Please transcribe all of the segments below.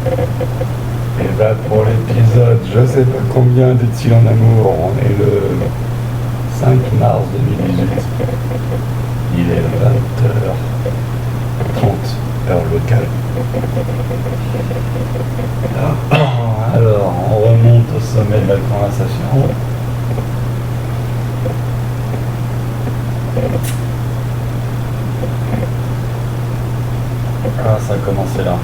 Et bah pour l'épisode, je sais pas combien d'Est-il en amour, on est le 5 mars 2018. Il est 20h30, heure locale. Alors, on remonte au sommet de la conversation. Ah, ça a commencé là.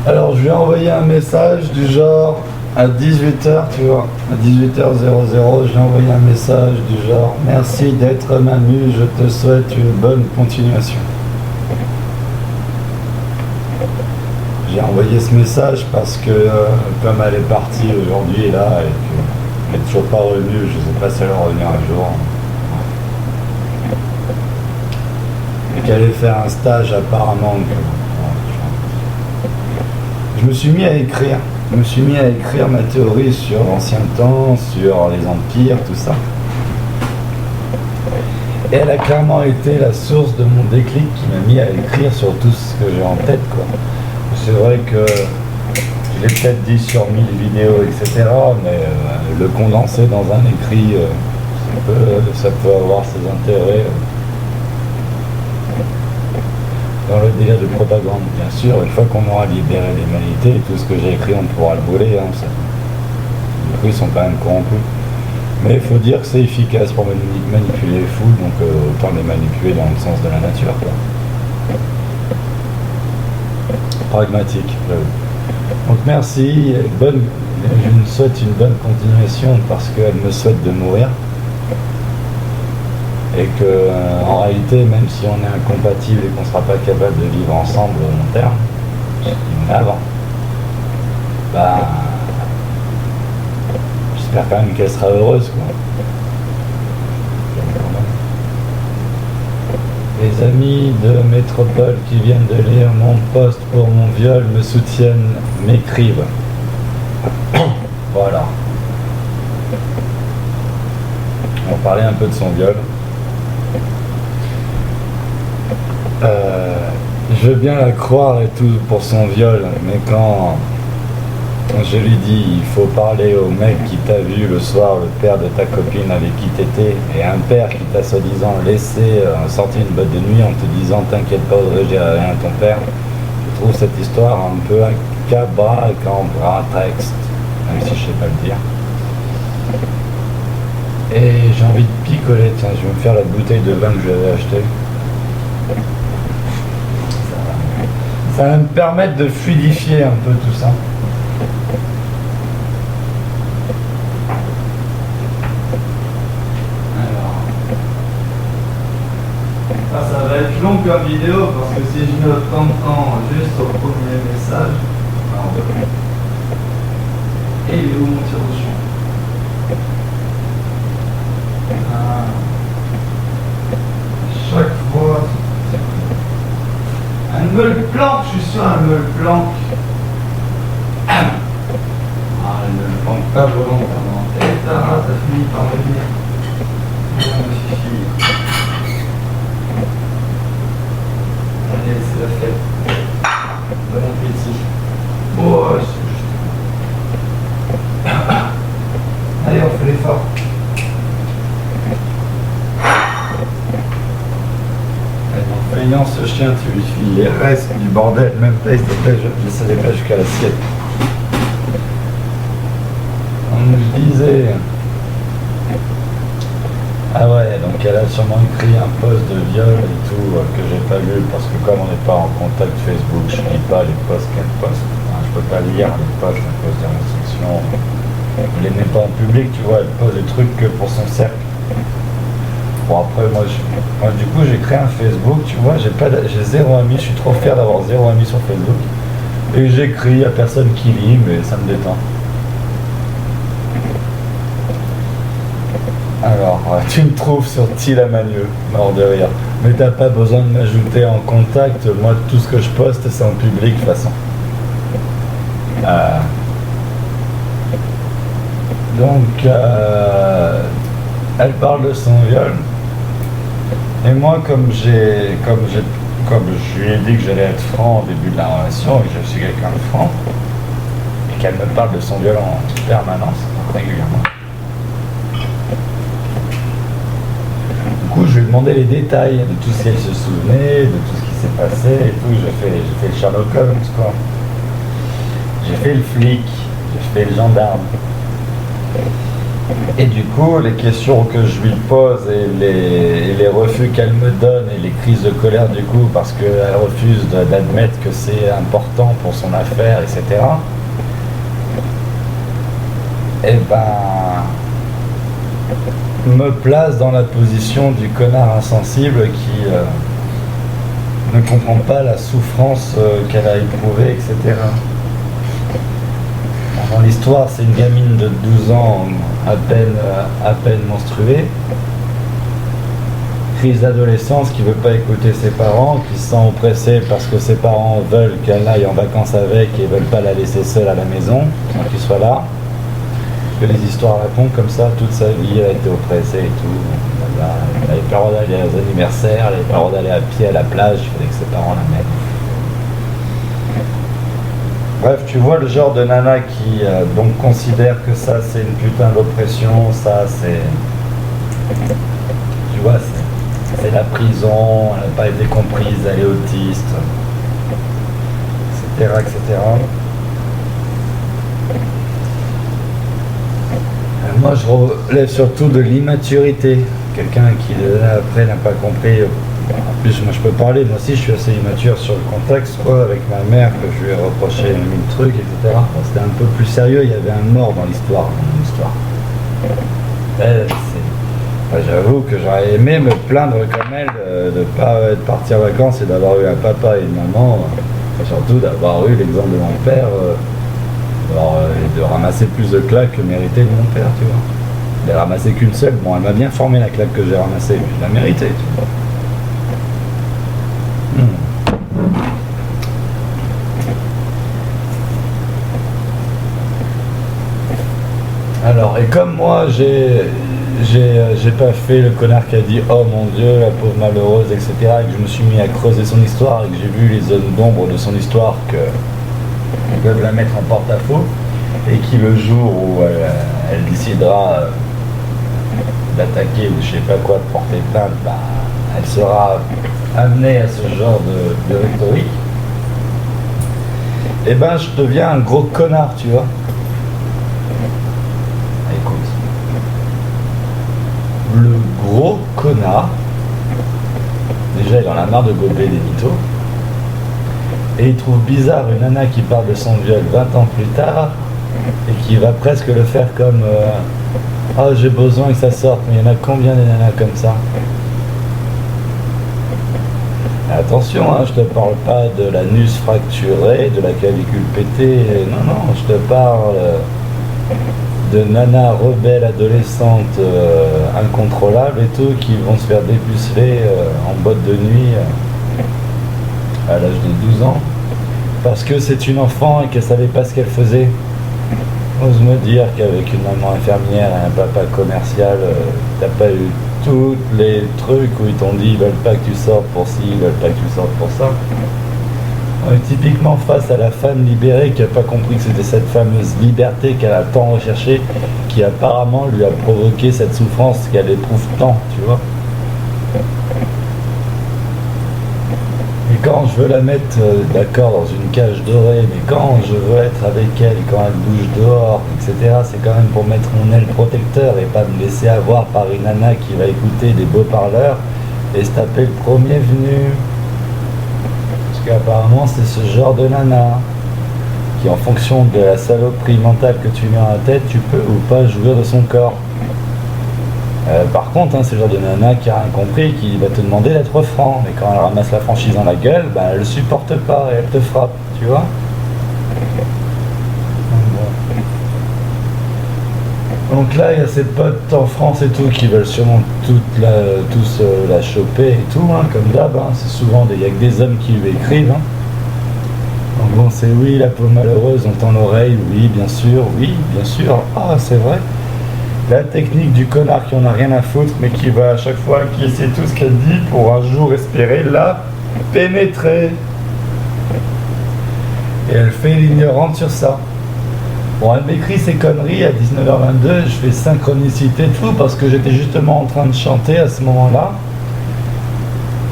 Alors, je lui ai envoyé un message du genre à 18h, tu vois, à 18h00, j'ai envoyé un message du genre « Merci d'être ma muse, je te souhaite une bonne continuation ». J'ai envoyé ce message parce que, comme elle est partie aujourd'hui et là, et qu'elle n'est toujours pas revenue, je ne sais pas si elle va revenir un jour, et qu'elle allait faire un stage apparemment. Je me suis mis à écrire. Je me suis mis à écrire ma théorie sur l'ancien temps, sur les empires, tout ça. Et elle a clairement été la source de mon déclic qui m'a mis à écrire sur tout ce que j'ai en tête, quoi. C'est vrai que je l'ai peut-être dit sur 1000 vidéos, etc. Mais le condenser dans un écrit, ça peut avoir ses intérêts. Dans le délire de propagande, bien sûr, une fois qu'on aura libéré l'humanité, tout ce que j'ai écrit, on pourra le brûler. Du coup, ils sont quand même corrompus. Mais il faut dire que c'est efficace pour manipuler les foules, donc autant les manipuler dans le sens de la nature, quoi. Pragmatique. Donc merci, je me souhaite une bonne continuation parce qu'elle me souhaite de mourir. Et que en réalité, même si on est incompatibles et qu'on ne sera pas capable de vivre ensemble au long terme, ce qui me avant, bah, j'espère quand même qu'elle sera heureuse, quoi. Les amis de Métropole qui viennent de lire mon post pour mon viol me soutiennent, m'écrivent. Voilà. On va parler un peu de son viol. Je veux bien la croire et tout pour son viol, mais quand je lui dis il faut parler au mec qui t'a vu le soir, le père de ta copine avec qui t'étais, et un père qui t'a soi-disant laissé sortir une boîte de nuit en te disant t'inquiète pas, Audrey, j'ai rien à ton père, je trouve cette histoire un peu texte, même si je sais pas le dire. Et j'ai envie de picoler, tiens, je vais me faire la bouteille de vin que j'avais achetée. Ça va me permettre de fluidifier un peu tout ça. Alors. Ça va être long comme vidéo parce que si je mets autant de temps juste au premier message. Et il est où mon tire-bouchon? Chaque fois. Un meule planque, je suis sûr, un meule planque. Elle ne le planque pas volontairement. Et t'as fini par venir. Allez, c'est la fête. Bon appétit. Oh, c'est juste. Allez, on fait l'effort. Feignant, ce chien, tu lui files les restes du bordel, même pas, s'il te plaît, je laisse pas jusqu'à l'assiette. On nous disait. Ah ouais, donc elle a sûrement écrit un post de viol et tout que j'ai pas lu parce que comme on n'est pas en contact Facebook, je lis pas les posts qu'elle poste. Enfin, je peux pas lire les posts à cause des restrictions. Elle les met pas en public, tu vois, elle pose des trucs que pour son cercle. Bon après moi du coup j'ai créé un Facebook, tu vois, j'ai 0 amis, je suis trop fier d'avoir 0 amis sur Facebook. Et j'écris à personne qui lit, mais ça me détend. Alors, tu me trouves sur Tila Magneux, mort de rire. Mais t'as pas besoin de m'ajouter en contact, moi tout ce que je poste c'est en public de toute façon. Donc, elle parle de son viol. Et moi, comme j'ai comme je lui ai dit que j'allais être franc au début de la relation, et que je suis quelqu'un de franc, et qu'elle me parle de son viol en permanence, régulièrement. Du coup, je lui ai demandé les détails de tout ce qu'elle se souvenait, de tout ce qui s'est passé et tout. J'ai fait le Sherlock Holmes, quoi. J'ai fait le flic, j'ai fait le gendarme. Et du coup, les questions que je lui pose et les refus qu'elle me donne et les crises de colère du coup, parce qu'elle refuse d'admettre que c'est important pour son affaire, etc. Eh ben, me place dans la position du connard insensible qui ne comprend pas la souffrance qu'elle a éprouvée, etc. Dans l'histoire, c'est une gamine de 12 ans, à peine menstruée, crise d'adolescence, qui ne veut pas écouter ses parents, qui se sent oppressée parce que ses parents veulent qu'elle aille en vacances avec et ne veulent pas la laisser seule à la maison, sans qu'il soit là. Que les histoires racontent comme ça, toute sa vie, elle a été oppressée et tout. Elle n'avait pas le droit d'aller aux anniversaires, elle n'avait pas le droit d'aller à pied à la plage, il fallait que ses parents la mettent. Bref, tu vois le genre de nana qui donc considère que ça c'est une putain d'oppression, ça c'est... Tu vois, c'est la prison, elle n'a pas été comprise, elle est autiste, etc. etc. Moi je relève surtout de l'immaturité. Quelqu'un qui après n'a pas compris. En plus moi je peux parler, moi aussi je suis assez immature sur le contexte, quoi, avec ma mère que je lui ai reproché 1000 trucs, etc. Bon, c'était un peu plus sérieux, il y avait un mort dans l'histoire. J'avoue que j'aurais aimé me plaindre comme elle de ne pas être parti en vacances et d'avoir eu un papa et une maman, et surtout d'avoir eu l'exemple de mon père. De ramasser plus de claques que méritait de mon père, tu vois. Elle a ramassé qu'une seule, bon, elle m'a bien formé la claque que j'ai ramassée, mais je la méritais, tu vois. Alors, et comme moi, j'ai pas fait le connard qui a dit oh mon Dieu, la pauvre malheureuse, etc., et que je me suis mis à creuser son histoire et que j'ai vu les zones d'ombre de son histoire que peuvent la mettre en porte-à-faux et qui le jour où elle décidera d'attaquer ou je sais pas quoi, de porter plainte, bah, elle sera amenée à ce genre de rhétorique, et ben je deviens un gros connard, tu vois. Écoute, le gros connard, déjà il en a marre de gober des mythos. Et il trouve bizarre une nana qui parle de son viol 20 ans plus tard et qui va presque le faire comme ah j'ai besoin que ça sorte, mais il y en a combien des nanas comme ça? Et attention, hein, je te parle pas de l'anus fracturé, de la clavicule pétée, non, je te parle de nanas rebelles adolescentes incontrôlables et tout, qui vont se faire dépuceler en boîte de nuit à l'âge de 12 ans, parce que c'est une enfant et qu'elle savait pas ce qu'elle faisait. Ose me dire qu'avec une maman infirmière et un papa commercial, t'as pas eu tous les trucs où ils t'ont dit ils veulent pas que tu sortes pour ci, ils veulent pas que tu sortes pour ça. On est typiquement face à la femme libérée qui a pas compris que c'était cette fameuse liberté qu'elle a tant recherchée, qui apparemment lui a provoqué cette souffrance qu'elle éprouve tant, tu vois. Et quand je veux la mettre d'accord dans une cage dorée, mais quand je veux être avec elle, quand elle bouge dehors, etc., c'est quand même pour mettre mon aile protecteur et pas me laisser avoir par une nana qui va écouter des beaux parleurs et se taper le premier venu. Parce qu'apparemment c'est ce genre de nana qui, en fonction de la saloperie mentale que tu mets en la tête, tu peux ou pas jouir de son corps. Par contre, c'est le genre de nana qui a rien compris, qui va te demander d'être franc, mais quand elle ramasse la franchise dans la gueule, elle le supporte pas et elle te frappe, tu vois. Donc là, il y a ses potes en France et tout qui veulent sûrement tous la choper et tout, comme d'hab, c'est souvent il y a que des hommes qui lui écrivent. Donc bon, c'est oui, la pauvre malheureuse, on tend l'oreille, oui, bien sûr, ah, c'est vrai. La technique du connard qui en a rien à foutre, mais qui va à chaque fois acquiescer tout ce qu'elle dit pour un jour espérer la pénétrer. Et elle fait l'ignorante sur ça. Bon, elle m'écrit ces conneries à 19h22, je fais synchronicité tout parce que j'étais justement en train de chanter à ce moment-là.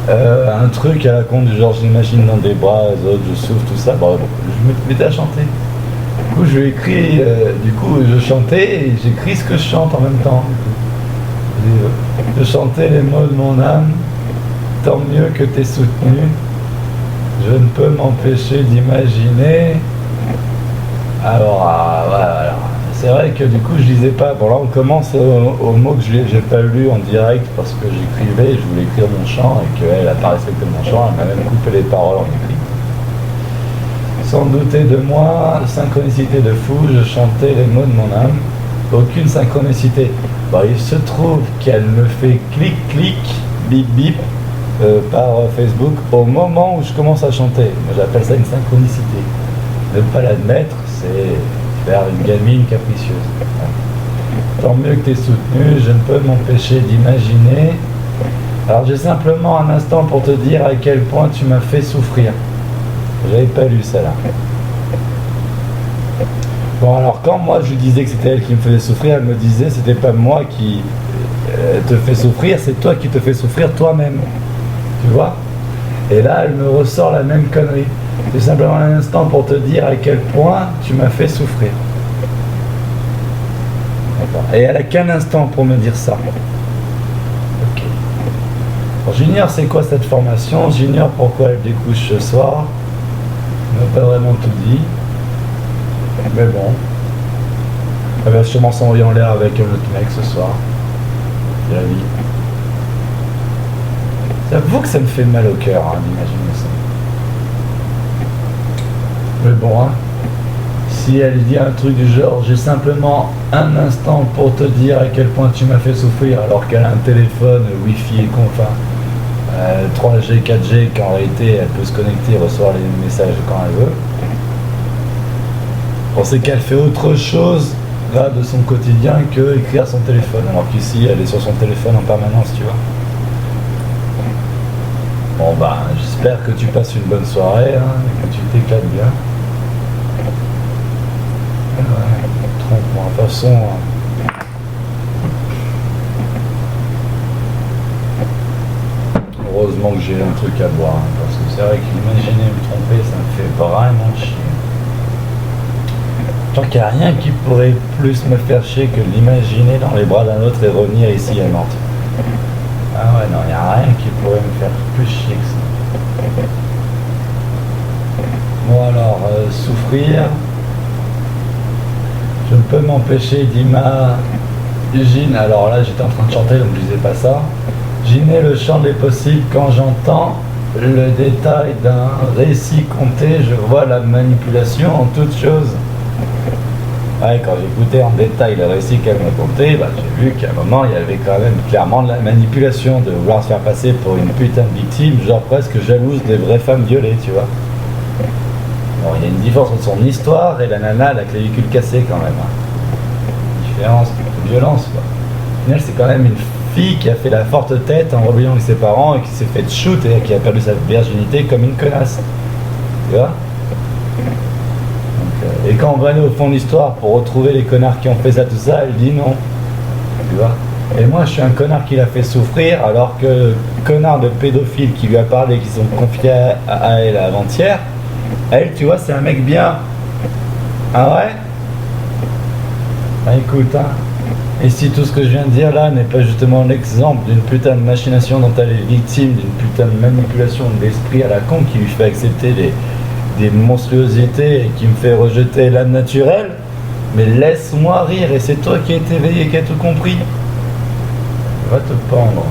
Un truc à la con du genre j'imagine dans des bras, les autres, je souffle, tout ça. Bon, je me mettais à chanter. Du coup, je lui ai écrit, je chantais et j'écris ce que je chante en même temps. Je chantais les mots de mon âme, tant mieux que t'es soutenu. Je ne peux m'empêcher d'imaginer. Alors, voilà. C'est vrai que du coup, je lisais pas. Bon, là, on commence au mot que j'ai pas lu en direct parce que j'écrivais, je voulais écrire mon chant et qu'elle n'a pas respecté mon chant. Elle m'a même coupé les paroles en écrit. Sans douter de moi, synchronicité de fou, je chantais les mots de mon âme. Aucune synchronicité. Bon, il se trouve qu'elle me fait clic-clic, bip-bip par Facebook au moment où je commence à chanter. Moi, j'appelle ça une synchronicité. Ne pas l'admettre, c'est faire une gamine capricieuse. Tant mieux que tu es soutenu, je ne peux m'empêcher d'imaginer. Alors j'ai simplement un instant pour te dire à quel point tu m'as fait souffrir. J'avais pas lu ça là. Bon alors quand moi je lui disais que c'était elle qui me faisait souffrir, elle me disait c'était pas moi qui te fait souffrir, c'est toi qui te fais souffrir toi-même. Tu vois? Et là elle me ressort la même connerie. C'est simplement un instant pour te dire à quel point tu m'as fait souffrir. D'accord. Et elle a qu'un instant pour me dire ça. Ok. Bon, j'ignore c'est quoi cette formation, j'ignore pourquoi elle découche ce soir. Elle m'a pas vraiment tout dit. Mais bon. Elle va sûrement s'envoyer en l'air avec un autre mec ce soir. C'est la vie. J'avoue que ça me fait mal au cœur d'imaginer ça. Mais bon, si elle dit un truc du genre, j'ai simplement un instant pour te dire à quel point tu m'as fait souffrir, alors qu'elle a un téléphone Wi-Fi et 3G, 4G, qu'en réalité elle peut se connecter et recevoir les messages quand elle veut. Bon, c'est qu'elle fait autre chose là de son quotidien que écrire son téléphone, alors qu'ici elle est sur son téléphone en permanence, tu vois. Bon bah, j'espère que tu passes une bonne soirée, et que tu t'éclates bien. Ouais, bon, de toute façon... Heureusement que j'ai un truc à boire, parce que c'est vrai qu'imaginer me tromper, ça me fait vraiment chier. Tant qu'il n'y a rien qui pourrait plus me faire chier que de l'imaginer dans les bras d'un autre et revenir ici à Nantes. Ah ouais, non, il n'y a rien qui pourrait me faire plus chier que ça. Bon alors, souffrir, je ne peux m'empêcher d'imaginer, alors là j'étais en train de chanter donc je disais pas ça, j'imagine le champ des possibles quand j'entends le détail d'un récit conté, je vois la manipulation en toute chose. Ouais, quand j'écoutais en détail le récit qu'elle me contait, bah, j'ai vu qu'à un moment il y avait quand même clairement de la manipulation, de vouloir se faire passer pour une putain de victime, genre presque jalouse des vraies femmes violées, tu vois. Bon, il y a une différence entre son histoire et la nana à la clavicule cassée quand même. Différence de violence, quoi. Au final, c'est quand même une fille qui a fait la forte tête en rébellion avec ses parents et qui s'est fait shoot et qui a perdu sa virginité comme une connasse. Tu vois? Et quand on va aller au fond de l'histoire pour retrouver les connards qui ont fait ça, tout ça, elle dit non. Tu vois? Et moi, je suis un connard qui l'a fait souffrir, alors que le connard de pédophile qui lui a parlé, qui sont confiés à elle avant-hier, elle, tu vois, c'est un mec bien. Ah ouais? Bah écoute, et si tout ce que je viens de dire là n'est pas justement l'exemple d'une putain de machination dont elle est victime, d'une putain de manipulation de l'esprit à la con qui lui fait accepter des monstruosités et qui me fait rejeter l'âme naturelle, mais laisse-moi rire, et c'est toi qui es éveillé, qui as tout compris. Va te pendre.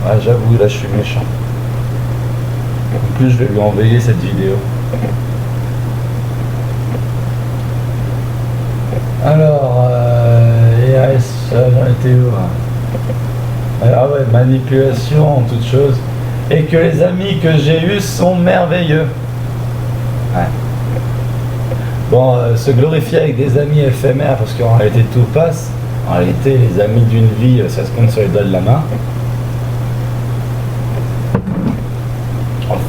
Ouais, j'avoue, là je suis méchant. En plus, je vais lui envoyer cette vidéo. Alors, j'en étais où? Ah ouais, manipulation en toute chose. Et que les amis que j'ai eus sont merveilleux. Ouais. Bon, se glorifier avec des amis éphémères, parce qu'en réalité tout passe. En réalité, les amis d'une vie, ça se compte sur les doigts de la main.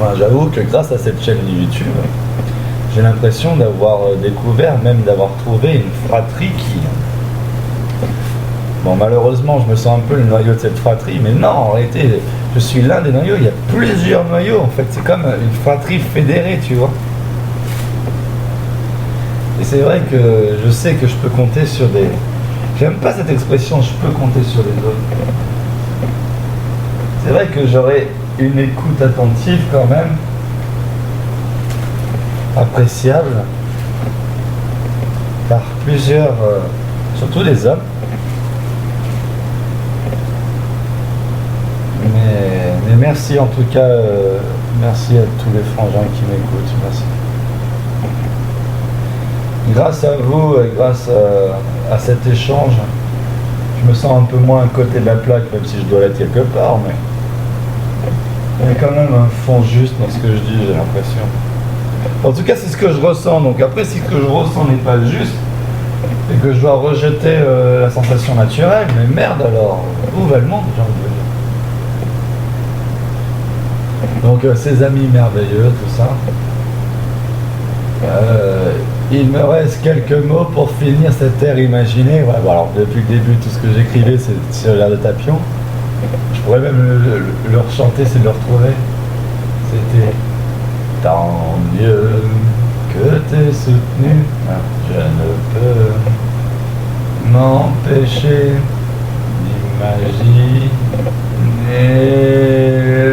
Enfin, j'avoue que grâce à cette chaîne YouTube, j'ai l'impression d'avoir découvert, même d'avoir trouvé une fratrie qui... Bon, malheureusement, je me sens un peu le noyau de cette fratrie, mais non, en réalité, je suis l'un des noyaux. Il y a plusieurs noyaux, en fait. C'est comme une fratrie fédérée, tu vois. Et c'est vrai que je sais que je peux compter sur des... J'aime pas cette expression, je peux compter sur les autres. C'est vrai que j'aurais une écoute attentive quand même, appréciable, par plusieurs, surtout les hommes. Mais merci en tout cas, merci à tous les frangins qui m'écoutent, merci. Grâce à vous et grâce à cet échange, je me sens un peu moins à côté de la plaque, même si je dois l'être quelque part, mais il y a quand même un fond juste dans ce que je dis, j'ai l'impression. En tout cas, c'est ce que je ressens. Donc après, si ce que je ressens n'est pas juste, et que je dois rejeter la sensation naturelle, mais merde alors, où va le monde, j'ai envie de dire. Donc ces amis merveilleux, tout ça. Il me reste quelques mots pour finir cette ère imaginée. Ouais, bon, alors depuis le début, tout ce que j'écrivais, c'est sur l'air de Tapion. Je pourrais même le rechanter, c'est de le retrouver. C'était tant mieux que t'es soutenu. Je ne peux m'empêcher d'imaginer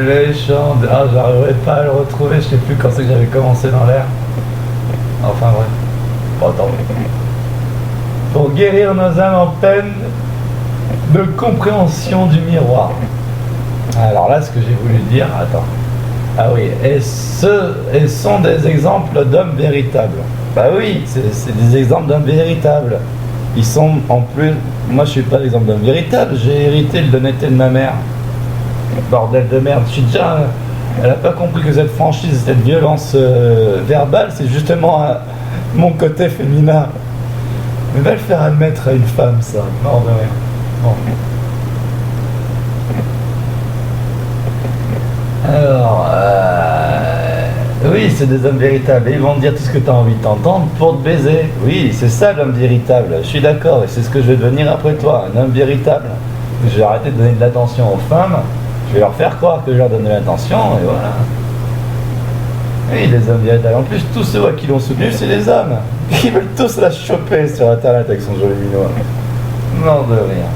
les chants de... Ah, j'arriverai pas à le retrouver, je sais plus quand c'est que j'avais commencé dans l'air. Enfin bref, pas tant. Pour guérir nos âmes en peine de compréhension du miroir. Alors là, ce que j'ai voulu dire, attends. Ah oui, et sont des exemples d'hommes véritables. Bah oui, c'est des exemples d'hommes véritables. Ils sont en plus... Moi, je suis pas l'exemple d'homme véritable, j'ai hérité de l'honnêteté de ma mère. Bordel de merde, je suis déjà... Elle n'a pas compris que cette franchise, cette violence verbale, c'est justement mon côté féminin. Mais va le faire admettre à une femme, ça. Mort de rien. Bon. Alors, oui, c'est des hommes véritables. Et ils vont te dire tout ce que tu as envie d'entendre pour te baiser. Oui, c'est ça l'homme véritable. Je suis d'accord, et c'est ce que je vais devenir après toi, un homme véritable. Je vais arrêter de donner de l'attention aux femmes. Je vais leur faire croire que je leur donne de l'attention, et voilà. Oui, les hommes véritables. En plus, tous ceux qui l'ont soutenu, c'est des hommes. Ils veulent tous la choper sur Internet avec son joli minois. Non de rien.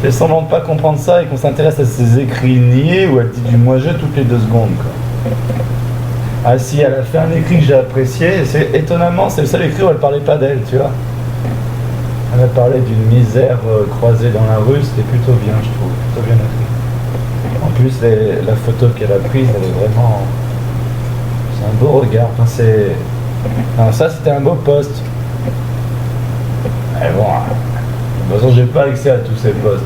Fais semblant de pas comprendre ça et qu'on s'intéresse à ces écrits niais où elle dit du moi-je toutes les 2 secondes, quoi. Ah si, elle a fait un écrit que j'ai apprécié, et c'est étonnamment, c'est le seul écrit où elle parlait pas d'elle, tu vois. Elle a parlé d'une misère croisée dans la rue, c'était plutôt bien, je trouve, plutôt bien écrit. En plus, la photo qu'elle a prise, elle est vraiment... C'est un beau regard. Enfin, c'est... Non, ça, c'était un beau post. Mais bon, de toute façon, j'ai pas accès à tous ces posts.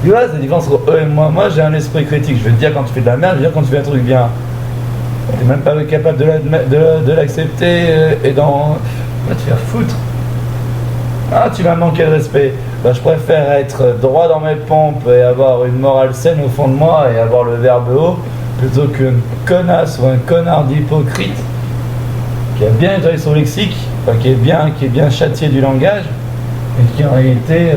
Tu vois, c'est la différence entre eux et moi. Moi, j'ai un esprit critique. Je vais te dire quand tu fais de la merde, je vais te dire quand tu fais un truc bien. T'es même pas capable de l'accepter et d'en... Va te faire foutre. Ah, tu m'as manqué de respect. Bah, je préfère être droit dans mes pompes et avoir une morale saine au fond de moi et avoir le verbe haut plutôt qu'une connasse ou un connard d'hypocrite qui a bien établi son lexique, enfin, qui est bien châtié du langage et qui en réalité,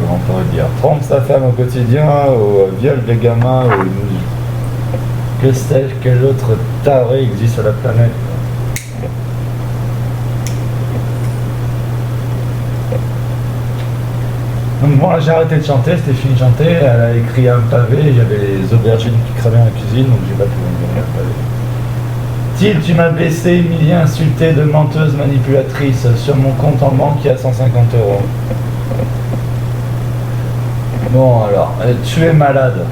comment on pourrait dire, trompe sa femme au quotidien ou viole des gamins ou que sais-je, quel autre taré existe sur la planète. Donc bon, là j'ai arrêté de chanter, c'était fini de chanter, elle a écrit un pavé, il y avait les aubergines qui cramaient dans la cuisine, donc j'ai pas pu lire le pavé. Till, tu m'as blessé, humilié, insulté de menteuse manipulatrice sur mon compte en banque qui a 150 €. Bon alors, tu es malade.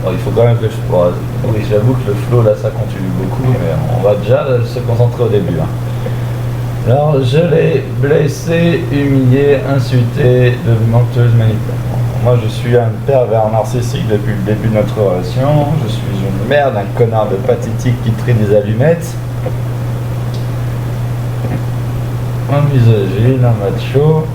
Bon, il faut quand même que je... Bon, oui, j'avoue que le flow là ça continue beaucoup, mais on va déjà se concentrer au début. Hein. Alors, je l'ai blessé, humilié, insulté, de menteuse manipulatrice. Moi, je suis un pervers narcissique depuis le début de notre relation. Je suis une merde, un connard de pathétique qui trie des allumettes. Un misogyne, un macho.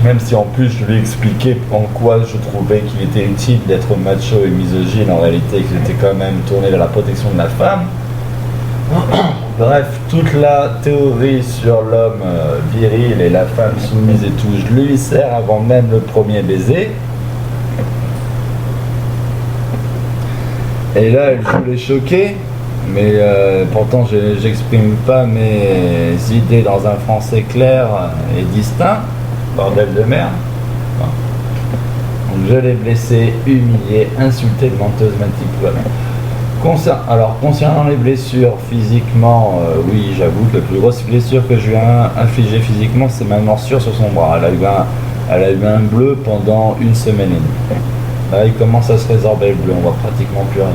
Même si en plus je lui ai expliqué en quoi je trouvais qu'il était utile d'être macho et misogyne, en réalité qu'il était quand même tourné vers la protection de la femme. Bref, toute la théorie sur l'homme viril et la femme soumise et tout, je lui sers avant même le premier baiser. Et là, elle voulait choquer, mais pourtant j'exprime pas mes idées dans un français clair et distinct. Bordel de merde. Bon. Donc je l'ai blessé, humilié, insulté, menteuse, manipulatrice. Alors concernant les blessures physiquement, oui j'avoue que la plus grosse blessure que je lui ai infligée physiquement c'est ma morsure sur son bras. Elle a eu un bleu pendant une semaine et demie. Là il commence à se résorber le bleu, on voit pratiquement plus rien.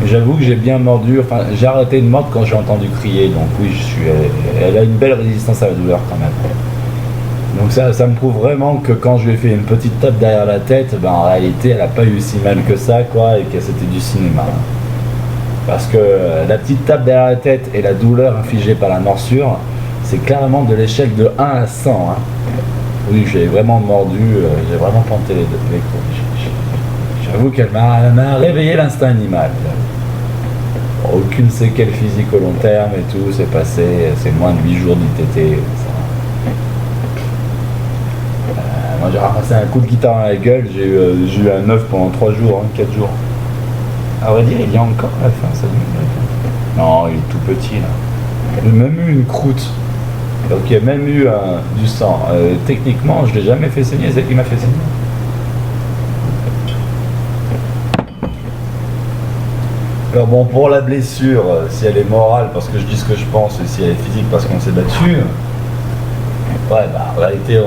Mais j'avoue que j'ai bien mordu, enfin j'ai arrêté de mordre quand j'ai entendu crier, donc oui elle a une belle résistance à la douleur quand même. Donc ça me prouve vraiment que quand je lui ai fait une petite tape derrière la tête, ben en réalité elle n'a pas eu si mal que ça quoi, et que c'était du cinéma. Parce que la petite tape derrière la tête et la douleur infligée par la morsure, c'est clairement de l'échelle de 1 à 100. Hein. Oui, j'ai vraiment mordu, j'ai vraiment planté les coups. J'avoue qu'elle m'a réveillé l'instinct animal. Aucune séquelle physique au long terme et tout, c'est passé, c'est moins de 8 jours d'ITT. Moi j'ai ramassé un coup de guitare dans la gueule, j'ai eu un œuf pendant 3 jours, hein, 4 jours. À vrai dire, il y a encore à la fin, ça. Non, il est tout petit là. Il a même eu une croûte. Donc il y a même eu du sang. Techniquement, je l'ai jamais fait saigner, c'est elle qui m'a fait saigner. Alors bon, pour la blessure, si elle est morale parce que je dis ce que je pense, et si elle est physique parce qu'on s'est battu, ouais, bah en réalité,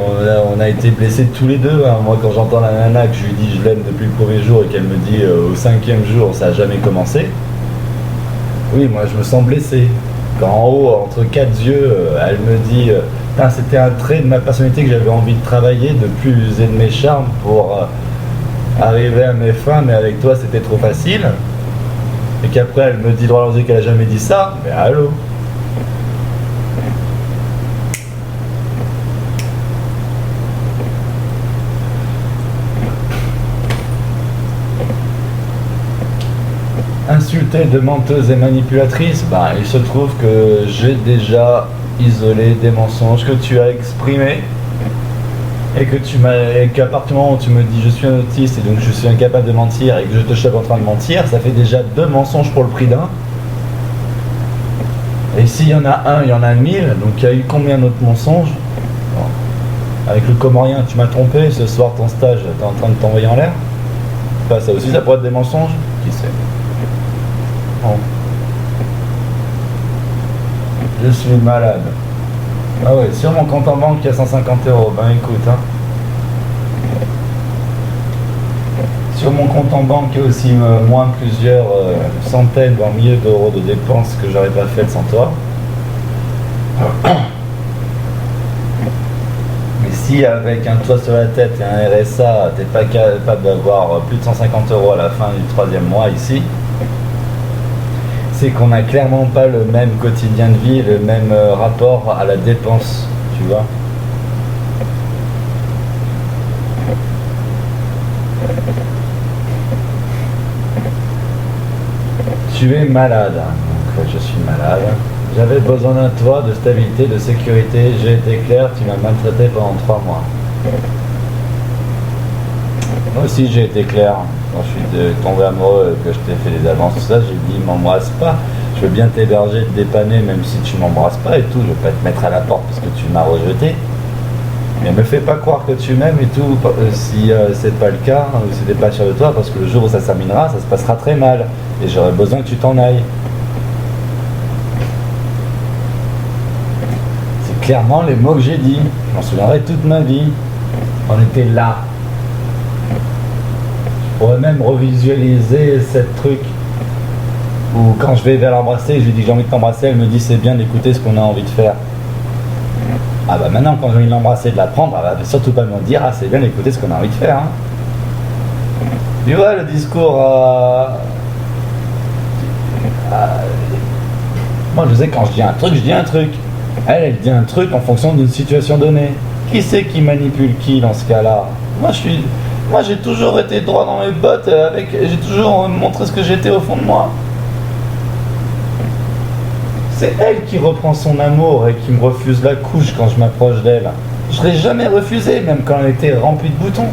on a été blessés tous les deux. Hein. Moi, quand j'entends la nana que je lui dis je l'aime depuis le premier jour et qu'elle me dit au 5e jour ça a jamais commencé, oui, moi je me sens blessé. Quand en haut, entre 4 yeux, elle me dit c'était un trait de ma personnalité que j'avais envie de travailler, de plus user de mes charmes pour arriver à mes fins, mais avec toi c'était trop facile. Et qu'après elle me dit droit dans les yeux qu'elle a jamais dit ça, mais allô. Insultée de menteuse et manipulatrice, bah, il se trouve que j'ai déjà isolé des mensonges que tu as exprimés et qu'à partir du moment où tu me dis je suis un autiste et donc je suis incapable de mentir et que je te chope en train de mentir, ça fait déjà 2 mensonges pour le prix d'un. Et s'il y en a un, il y en a 1000, donc il y a eu combien d'autres mensonges? Bon. Avec le comorien, tu m'as trompé, ce soir ton stage, t'es en train de t'envoyer en l'air? Enfin, ça aussi ça pourrait être des mensonges? Qui sait? Bon. Je suis malade. Ah ouais, sur mon compte en banque il y a 150 €. Ben écoute, hein. Sur mon compte en banque il y a aussi moins plusieurs centaines, voire milliers d'euros de dépenses que j'aurais pas faites sans toi. Mais si avec un toit sur la tête et un RSA, t'es pas capable d'avoir plus de 150 € à la fin du 3e mois ici, c'est qu'on n'a clairement pas le même quotidien de vie, le même rapport à la dépense, tu vois. Tu es malade, donc je suis malade. J'avais besoin d'un toit, de stabilité, de sécurité, j'ai été clair, tu m'as maltraité pendant 3 mois. Moi aussi j'ai été clair. Quand je suis tombé amoureux, que je t'ai fait des avances, tout ça, j'ai dit m'embrasse pas. Je veux bien t'héberger, te dépanner, même si tu m'embrasses pas et tout. Je veux pas te mettre à la porte parce que tu m'as rejeté. Mais me fais pas croire que tu m'aimes et tout, si c'est pas le cas, ou si t'es pas sûr de toi, parce que le jour où ça s'terminera, ça se passera très mal. Et j'aurais besoin que tu t'en ailles. C'est clairement les mots que j'ai dit. Je m'en souviendrai toute ma vie. On était là. Je pourrais même revisualiser cette truc où quand je vais vers l'embrasser, je lui dis que j'ai envie de t'embrasser, elle me dit c'est bien d'écouter ce qu'on a envie de faire. Ah bah maintenant quand j'ai envie de l'embrasser, de la prendre, elle va surtout pas me dire ah c'est bien d'écouter ce qu'on a envie de faire. Hein. Tu vois le discours moi je sais quand je dis un truc, je dis un truc. Elle dit un truc en fonction d'une situation donnée. Qui c'est qui manipule qui dans ce cas-là? Moi j'ai toujours été droit dans mes bottes, j'ai toujours montré ce que j'étais au fond de moi. C'est elle qui reprend son amour et qui me refuse la couche quand je m'approche d'elle. Je l'ai jamais refusée, même quand elle était remplie de boutons.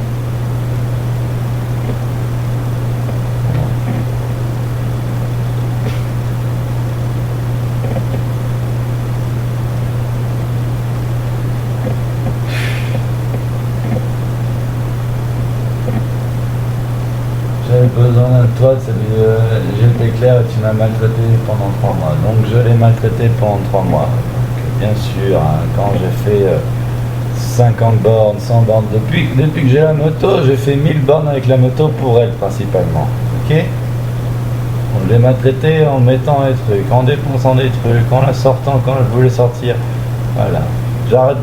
J'avais besoin de toi, j'étais clair et tu m'as maltraité pendant 3 mois. Donc je l'ai maltraité pendant 3 mois. Donc, bien sûr, hein, quand j'ai fait 50 bornes, 100 bornes, depuis que j'ai la moto, j'ai fait 1000 bornes avec la moto pour elle principalement. Ok? On l'ai maltraité en mettant des trucs, en dépensant des trucs, en la sortant quand je voulais sortir. Voilà. J'arrête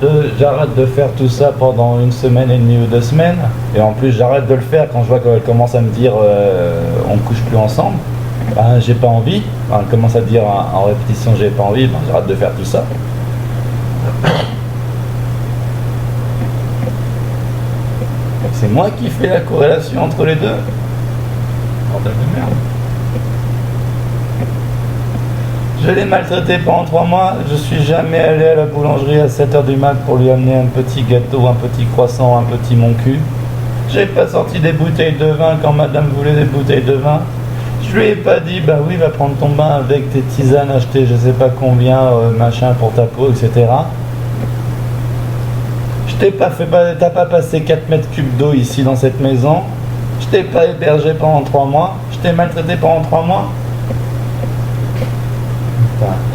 de faire tout ça pendant 1 semaine et demie ou 2 semaines. Et en plus, j'arrête de le faire quand je vois qu'elle commence à me dire on ne couche plus ensemble. Ben, j'ai pas envie. Ben, elle commence à dire en répétition j'ai pas envie. Ben, j'arrête de faire tout ça. C'est moi qui fais la corrélation entre les deux. Bordel de merde. Je l'ai maltraité pendant 3 mois, je suis jamais allé à la boulangerie à 7h du mat pour lui amener un petit gâteau, un petit croissant, un petit mon cul. J'ai pas sorti des bouteilles de vin quand madame voulait des bouteilles de vin. Je lui ai pas dit, bah oui, va prendre ton bain avec tes tisanes achetées je sais pas combien, machin pour ta peau, etc. Je t'ai pas fait, t'as pas passé 4 mètres cubes d'eau ici dans cette maison. Je t'ai pas hébergé pendant 3 mois. Je t'ai maltraité pendant 3 mois.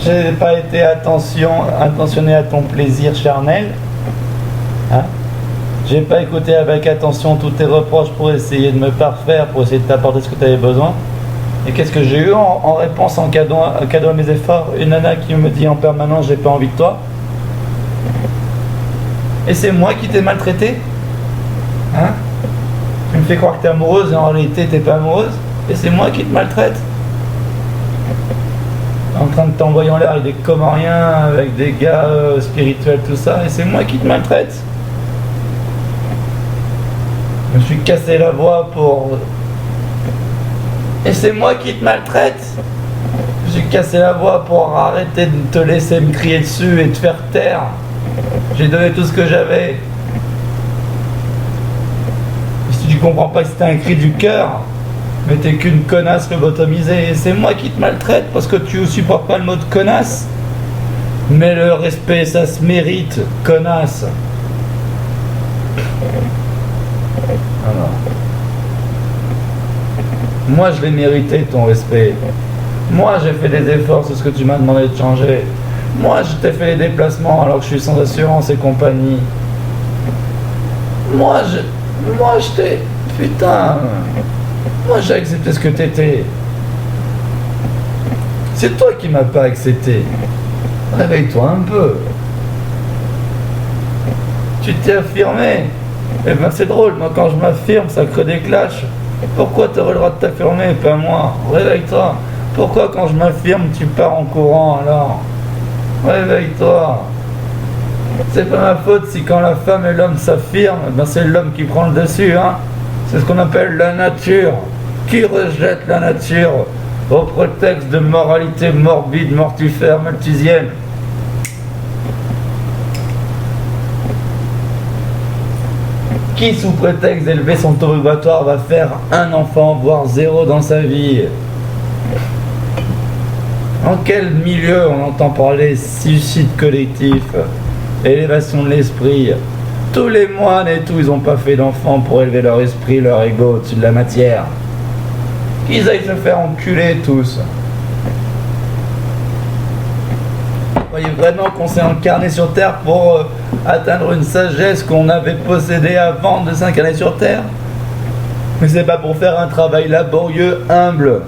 J'ai pas été attentionné à ton plaisir charnel. Hein? J'ai pas écouté avec attention tous tes reproches pour essayer de me parfaire, pour essayer de t'apporter ce que tu avais besoin. Et qu'est-ce que j'ai eu en réponse, en cadeau à mes efforts? Une nana qui me dit en permanence j'ai pas envie de toi. Et c'est moi qui t'ai maltraité? Hein? Tu me fais croire que t'es amoureuse et en réalité t'es pas amoureuse? Et c'est moi qui te maltraite? En train de t'envoyer en l'air avec des Comoriens, avec des gars spirituels, tout ça, et c'est moi qui te maltraite. Je me suis cassé la voix pour... Et c'est moi qui te maltraite. Je me suis cassé la voix pour arrêter de te laisser me crier dessus et te faire taire. J'ai donné tout ce que j'avais. Et si tu comprends pas que c'était un cri du cœur, mais t'es qu'une connasse lobotomisée, et c'est moi qui te maltraite parce que tu supportes pas le mot de connasse. Mais le respect, ça se mérite, connasse. Alors. Moi je l'ai mérité ton respect. Moi j'ai fait des efforts sur ce que tu m'as demandé de changer. Moi je t'ai fait les déplacements alors que je suis sans assurance et compagnie. Moi je t'ai... Putain. Moi j'ai accepté ce que t'étais. C'est toi qui m'as pas accepté. Réveille-toi un peu. Tu t'es affirmé. Eh ben c'est drôle, moi quand je m'affirme ça crée des clashs. Pourquoi t'aurais le droit de t'affirmer et pas moi? Réveille-toi. Pourquoi quand je m'affirme tu pars en courant alors? Réveille-toi. C'est pas ma faute si quand la femme et l'homme s'affirment, ben c'est l'homme qui prend le dessus, hein. C'est ce qu'on appelle la nature. Qui rejette la nature au prétexte de moralité morbide, mortifère, malthusienne? Qui, sous prétexte d'élever son taux vibratoire, va faire un enfant, voire 0 dans sa vie? En quel milieu on entend parler suicide collectif, élévation de l'esprit? Tous les moines et tout, ils n'ont pas fait d'enfants pour élever leur esprit, leur ego au-dessus de la matière. Qu'ils aillent se faire enculer tous. Vous voyez vraiment qu'on s'est incarné sur Terre pour atteindre une sagesse qu'on avait possédée avant de s'incarner sur Terre? Mais c'est pas pour faire un travail laborieux, humble.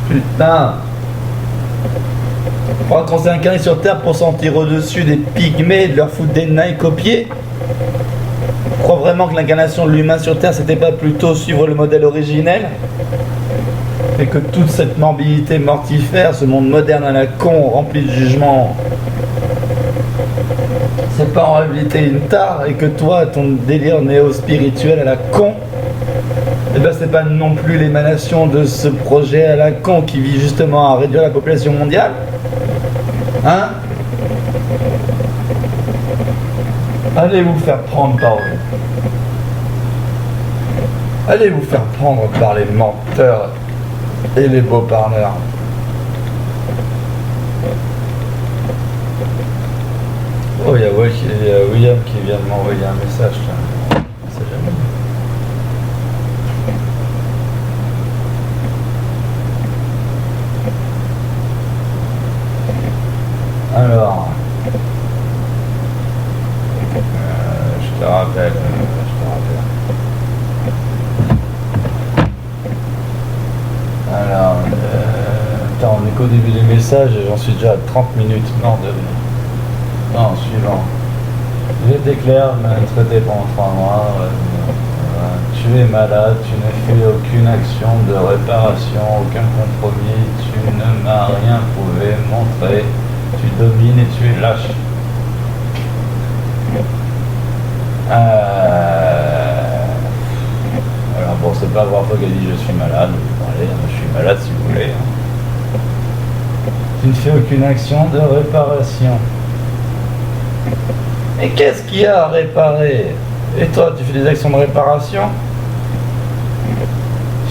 Putain. Je crois qu'on s'est incarné sur Terre pour sentir au-dessus des pygmées et de leur foutre des nains copiés. Je crois vraiment que l'incarnation de l'humain sur Terre, c'était pas plutôt suivre le modèle originel? Et que toute cette morbidité mortifère, ce monde moderne à la con, rempli de jugement, c'est pas en réhabiliter une tare et que toi, ton délire néo-spirituel à la con, et ben c'est pas non plus l'émanation de ce projet à la con qui vise justement à réduire la population mondiale. Hein? Allez vous faire prendre par eux. Allez vous faire prendre par les menteurs et les beaux parleurs. Oh, il y a William qui vient de m'envoyer un message. Là. C'est jamais. Alors, je te rappelle. Alors, attends, on est qu'au début des messages et j'en suis déjà à 30 minutes. Non, suivant. J'étais clair, traité pendant 3 mois. Tu es malade, tu n'as fait aucune action de réparation, aucun compromis, tu ne m'as rien prouvé, montré, tu domines et tu es lâche. Alors bon, c'est pas la première fois qu'elle dit je suis malade. Bon, allez, je suis malade si vous voulez. Tu ne fais aucune action de réparation. Mais qu'est-ce qu'il y a à réparer? Et toi, tu fais des actions de réparation?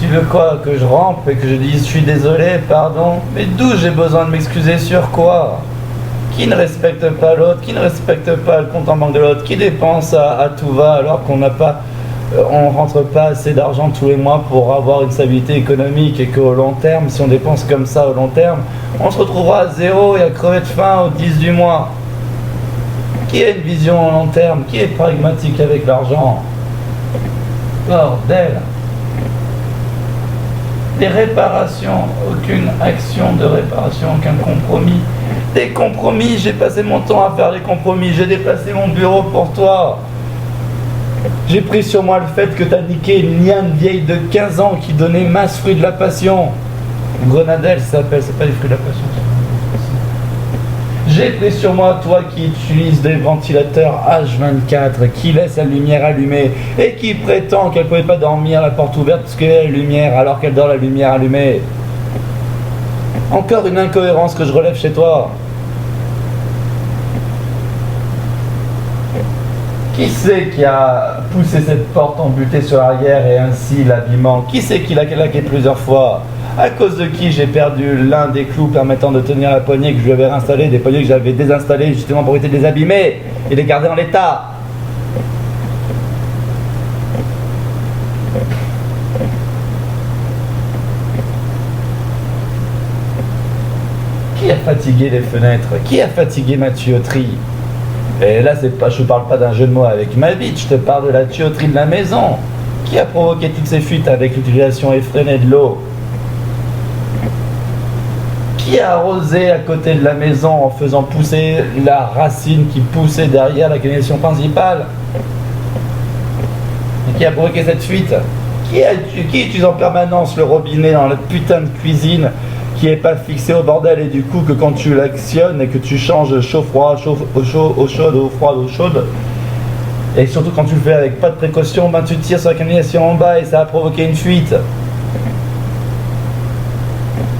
Tu veux quoi? Que je rampe et que je dise je suis désolé, pardon? Mais d'où j'ai besoin de m'excuser sur quoi? Qui ne respecte pas l'autre? Qui ne respecte pas le compte en banque de l'autre? Qui dépense à tout va alors qu'on n'a pas... on rentre pas assez d'argent tous les mois pour avoir une stabilité économique et qu'au long terme, si on dépense comme ça au long terme, on se retrouvera à zéro et à crever de faim au 10 du mois. Qui a une vision à long terme? Qui est pragmatique avec l'argent? Bordel! Des réparations, aucune action de réparation, aucun compromis. Des compromis, j'ai passé mon temps à faire des compromis, j'ai déplacé mon bureau pour toi. J'ai pris sur moi le fait que t'as niqué une liane vieille de 15 ans qui donnait masse fruit de la passion. Grenadelle, ça s'appelle, c'est pas les fruits de la passion. J'ai pris sur moi, toi qui utilise des ventilateurs H24, qui laisse la lumière allumée et qui prétend qu'elle ne pouvait pas dormir la porte ouverte parce qu'il y a la lumière alors qu'elle dort la lumière allumée. Encore une incohérence que je relève chez toi. Qui c'est qui a poussé cette porte embutée sur l'arrière et ainsi l'habillement? Qui c'est qui l'a claqué plusieurs fois? À cause de qui j'ai perdu l'un des clous permettant de tenir la poignée que je lui avais réinstallé, des poignées que j'avais désinstallées justement pour éviter de les abîmer et les garder en l'état. Qui a fatigué les fenêtres? Qui a fatigué ma tuyauterie? Et là, c'est pas, je ne parle pas d'un jeu de mots avec ma bite, je te parle de la tuyauterie de la maison. Qui a provoqué toutes ces fuites avec l'utilisation effrénée de l'eau? Qui a arrosé à côté de la maison en faisant pousser la racine qui poussait derrière la canalisation principale? Et qui a provoqué cette fuite? Qui utilise en permanence le robinet dans la putain de cuisine qui n'est pas fixé au bordel et du coup que quand tu l'actionnes et que tu changes chaud-froid, eau chaude, eau froide, eau chaude, et surtout quand tu le fais avec pas de précaution, ben tu tires sur la canalisation en bas et ça a provoqué une fuite.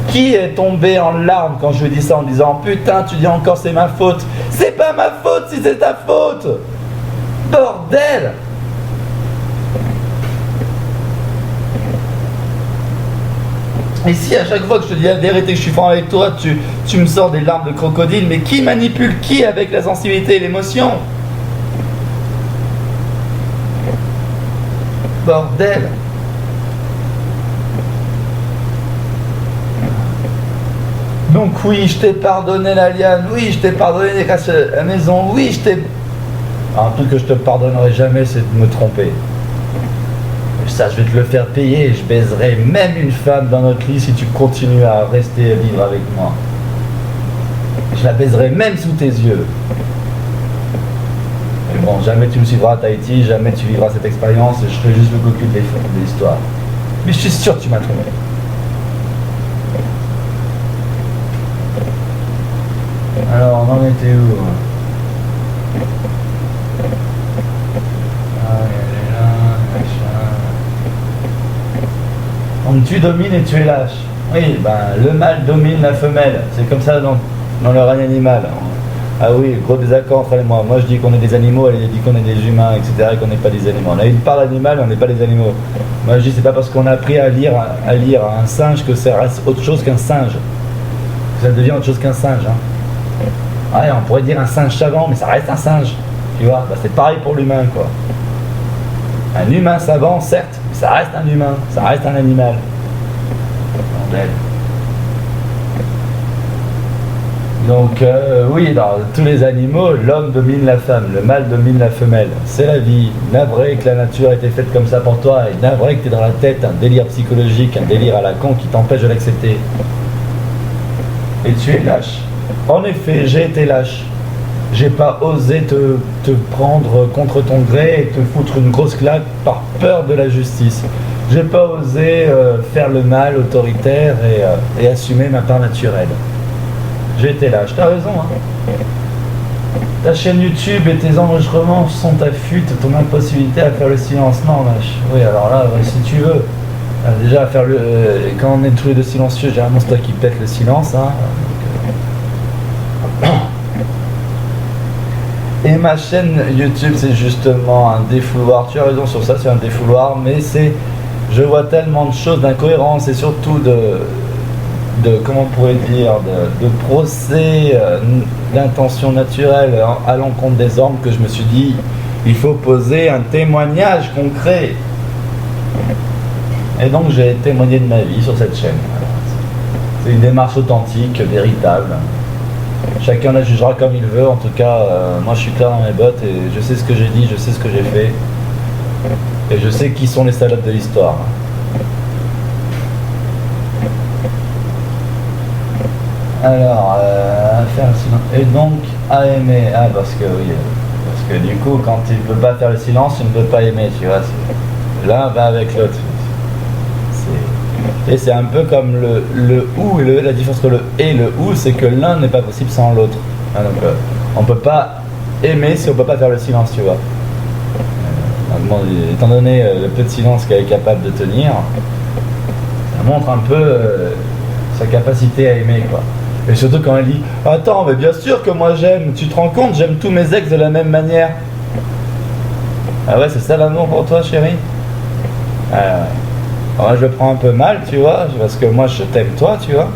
Qui est tombé en larmes quand je lui dis ça en disant putain tu dis encore c'est ma faute? C'est pas ma faute si c'est ta faute! Bordel! Et si à chaque fois que je te dis la vérité, que je suis franc avec toi, tu me sors des larmes de crocodile, mais qui manipule qui avec la sensibilité et l'émotion? Bordel! Donc oui, je t'ai pardonné la liane, oui, je t'ai pardonné les casses à la maison, oui, je t'ai... Un truc que je te pardonnerai jamais, c'est de me tromper. Ça, je vais te le faire payer et je baiserai même une femme dans notre lit si tu continues à rester à vivre avec moi. Je la baiserai même sous tes yeux. Mais bon, jamais tu me suivras à Tahiti, jamais tu vivras cette expérience et je serai juste le cocu de l'histoire. Mais je suis sûr que tu m'as trompé. Alors, on en était où? Tu domines et tu es lâche. Oui, ben, le mâle domine la femelle. C'est comme ça dans le règne animal. Ah oui, gros désaccord entre elle et moi. Moi je dis qu'on est des animaux, elle dit qu'on est des humains, etc. et qu'on n'est pas des animaux. On a une part animale, on n'est pas des animaux. Moi je dis c'est pas parce qu'on a appris à lire un singe que ça reste autre chose qu'un singe. Ça devient autre chose qu'un singe. Hein. Ouais, on pourrait dire un singe savant, mais ça reste un singe. Tu vois, bah, c'est pareil pour l'humain quoi. Un humain savant, certes, mais ça reste un humain, ça reste un animal. Bordel. Donc oui, dans tous les animaux, l'homme domine la femme, le mâle domine la femelle. C'est la vie. Navré que la nature ait été faite comme ça pour toi, et navré que tu es dans la tête un délire psychologique, un délire à la con qui t'empêche de l'accepter. Et tu es lâche. En effet, j'ai été lâche. J'ai pas osé te prendre contre ton gré et te foutre une grosse claque par peur de la justice. J'ai pas osé faire le mal autoritaire et assumer ma part naturelle. J'ai été lâche, t'as raison. Hein. Ta chaîne YouTube et tes enregistrements sont ta fuite, ton impossibilité à faire le silence. Non, vache. Oui, alors là, si tu veux. Déjà, faire quand on est tous les deux silencieux, généralement c'est toi qui pète le silence. Hein. Et ma chaîne YouTube, c'est justement un défouloir. Tu as raison sur ça, c'est un défouloir, mais je vois tellement de choses d'incohérence et surtout comment on pourrait dire, de procès d'intention naturelle à l'encontre des hommes que je me suis dit, il faut poser un témoignage concret. Et donc j'ai témoigné de ma vie sur cette chaîne. C'est une démarche authentique, véritable. Chacun la jugera comme il veut, en tout cas, moi je suis clair dans mes bottes et je sais ce que j'ai dit, je sais ce que j'ai fait. Et je sais qui sont les salopes de l'histoire. Alors, faire le silence. Et donc, à aimer. Ah, parce que du coup, quand tu ne peux pas faire le silence, tu ne peux pas aimer, tu vois. L'un va avec l'autre. Et c'est un peu comme le ou et la différence entre le et le ou, c'est que l'un n'est pas possible sans l'autre. Ah, donc, on ne peut pas aimer si on ne peut pas faire le silence, tu vois. Bon, étant donné le peu de silence qu'elle est capable de tenir, ça montre un peu sa capacité à aimer, quoi. Et surtout quand elle dit « Attends, mais bien sûr que moi j'aime, tu te rends compte, j'aime tous mes ex de la même manière. » Ah ouais, c'est ça l'amour pour toi, chérie? Ah ouais. Alors moi je le prends un peu mal, tu vois, parce que moi je t'aime toi, tu vois.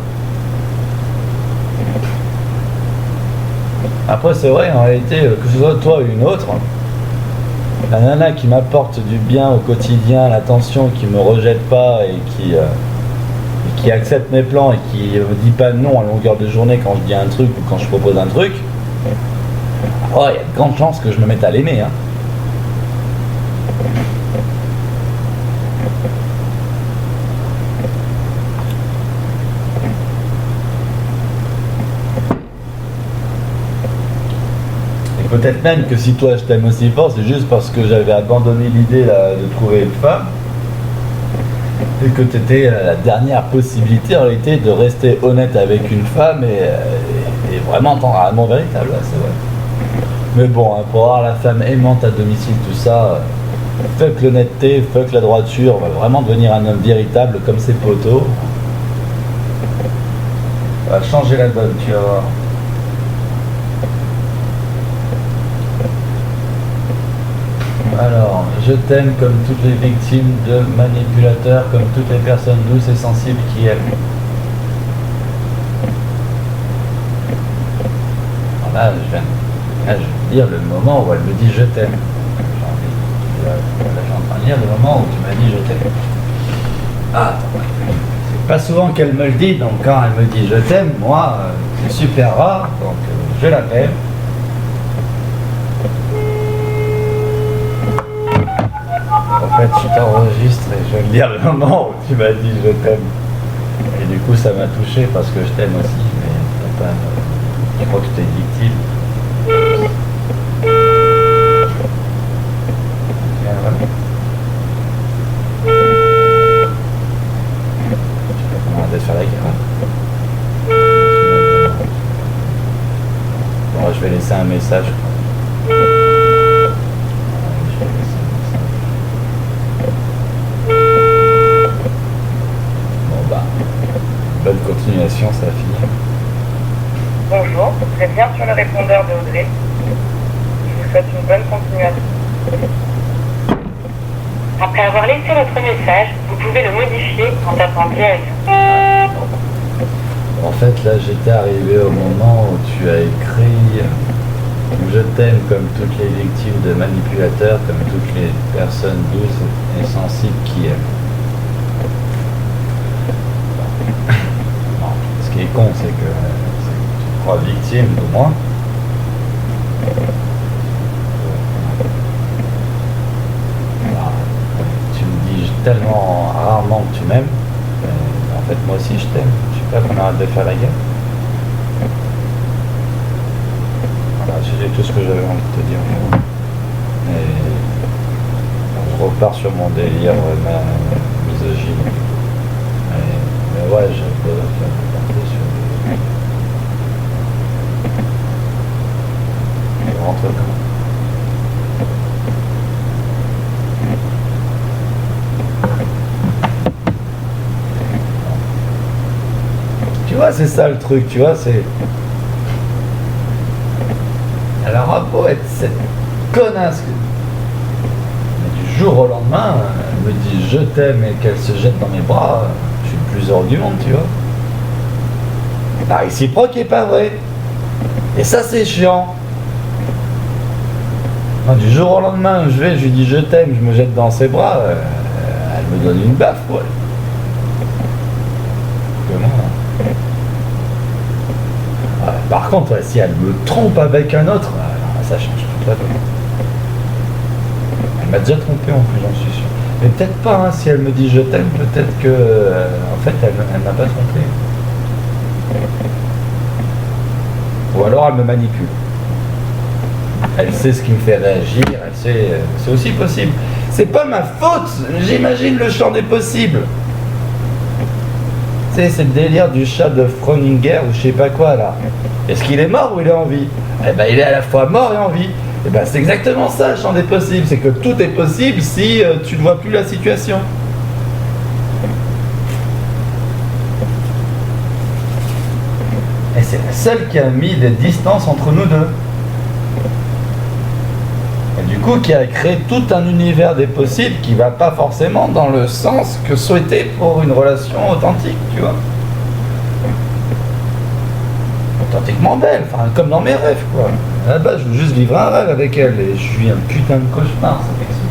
Après c'est vrai, en réalité, que ce soit toi ou une autre, la nana qui m'apporte du bien au quotidien, l'attention, qui me rejette pas et qui accepte mes plans et qui me dit pas non à longueur de journée quand je dis un truc ou quand je propose un truc, oh, il y a de grandes chances que je me mette à l'aimer. Hein. Et peut-être même que si toi je t'aime aussi fort, c'est juste parce que j'avais abandonné l'idée de trouver une femme. Et que tu étais la dernière possibilité en réalité de rester honnête avec une femme et vraiment tendre à l'amour véritable, c'est vrai. Mais bon, hein, pour avoir la femme aimante à domicile, tout ça, fuck l'honnêteté, fuck la droiture, on va vraiment devenir un homme véritable comme ses poteaux. On va changer la donne, tu vas voir. Alors, je t'aime comme toutes les victimes de manipulateurs, comme toutes les personnes douces et sensibles qui aiment. Alors là, je viens de dire le moment où elle me dit je t'aime. Là, je suis en train de dire le moment où tu m'as dit je t'aime. Ah, attends, c'est pas souvent qu'elle me le dit, donc quand elle me dit je t'aime, moi, c'est super rare, donc je l'appelle. En fait, je t'enregistre et je vais me dire le moment où tu m'as dit je t'aime. Et du coup, ça m'a touché parce que je t'aime aussi, mais je crois que tu es victime. Je sais pas comment on va faire la guerre. Bon, je vais laisser un message. continuation, ça a fini. Bonjour, vous êtes bien sur le répondeur de Audrey. Je vous souhaite une bonne continuation. Après avoir laissé votre message, vous pouvez le modifier en tapant dièse. En fait, là, j'étais arrivé au moment où tu as écrit « Je t'aime comme toutes les victimes de manipulateurs, comme toutes les personnes douces et sensibles qui aiment. » Ce qui est con, c'est que tu te crois victime de moi. Tu me dis tellement rarement que tu m'aimes. En fait, moi aussi, je t'aime. Je sais pas qu'on arrête de faire la guerre. Voilà, j'ai tout ce que j'avais envie de te dire. Et je repars sur mon délire misogyne. Mais ouais, j'ai peur de faire porter sur je rentre quand. Tu vois, c'est ça le truc, tu vois, c'est... Elle aura beau être cette connasse, mais du jour au lendemain, elle me dit je t'aime et qu'elle se jette dans mes bras, je suis le plus heureux du monde, tu vois. La réciproque est pas vrai. Et ça, c'est chiant. Non, du jour au lendemain, je lui dis je t'aime, je me jette dans ses bras, elle me donne une baffe, ouais. Comment hein. Ouais, par contre, si elle me trompe avec un autre, ça change tout la donne. Elle m'a déjà trompé en plus, j'en suis sûr. Mais peut-être pas, hein, si elle me dit je t'aime, peut-être que en fait elle m'a pas trompé. Ou alors elle me manipule. Elle sait ce qui me fait réagir, elle sait. C'est aussi possible. C'est pas ma faute, j'imagine le champ des possibles. Tu sais, c'est le délire du chat de Fröninger ou je sais pas quoi là. Est-ce qu'il est mort ou il est en vie? Eh ben il est à la fois mort et en vie. Eh ben c'est exactement ça le champ des possibles, c'est que tout est possible si tu ne vois plus la situation. Et c'est la seule qui a mis des distances entre nous deux. Et du coup qui a créé tout un univers des possibles qui va pas forcément dans le sens que souhaité pour une relation authentique, tu vois. Authentiquement belle, enfin comme dans mes rêves quoi. À la base je veux juste vivre un rêve avec elle et je suis un putain de cauchemar, ça fait que c'est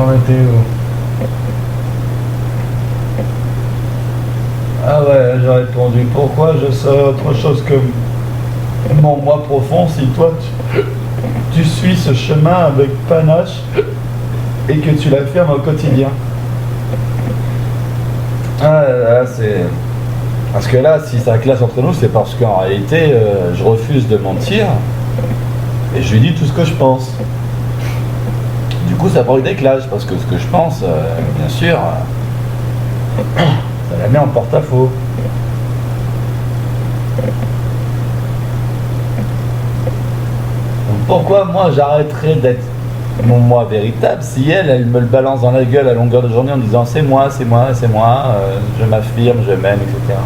marrant. Qu'en était-où? Ah ouais, j'ai répondu pourquoi je serais autre chose que mon moi profond si toi tu suis ce chemin avec panache et que tu l'affirmes au quotidien. Ah là, c'est... Parce que là, si ça classe entre nous, c'est parce qu'en réalité, je refuse de mentir et je lui dis tout ce que je pense. Du coup, ça prend eu déclage parce que ce que je pense, bien sûr, ça la met en porte-à-faux. Donc pourquoi moi j'arrêterais d'être mon moi véritable si elle me le balance dans la gueule à longueur de journée en disant c'est moi, c'est moi, c'est moi, je m'affirme, je m'aime, etc.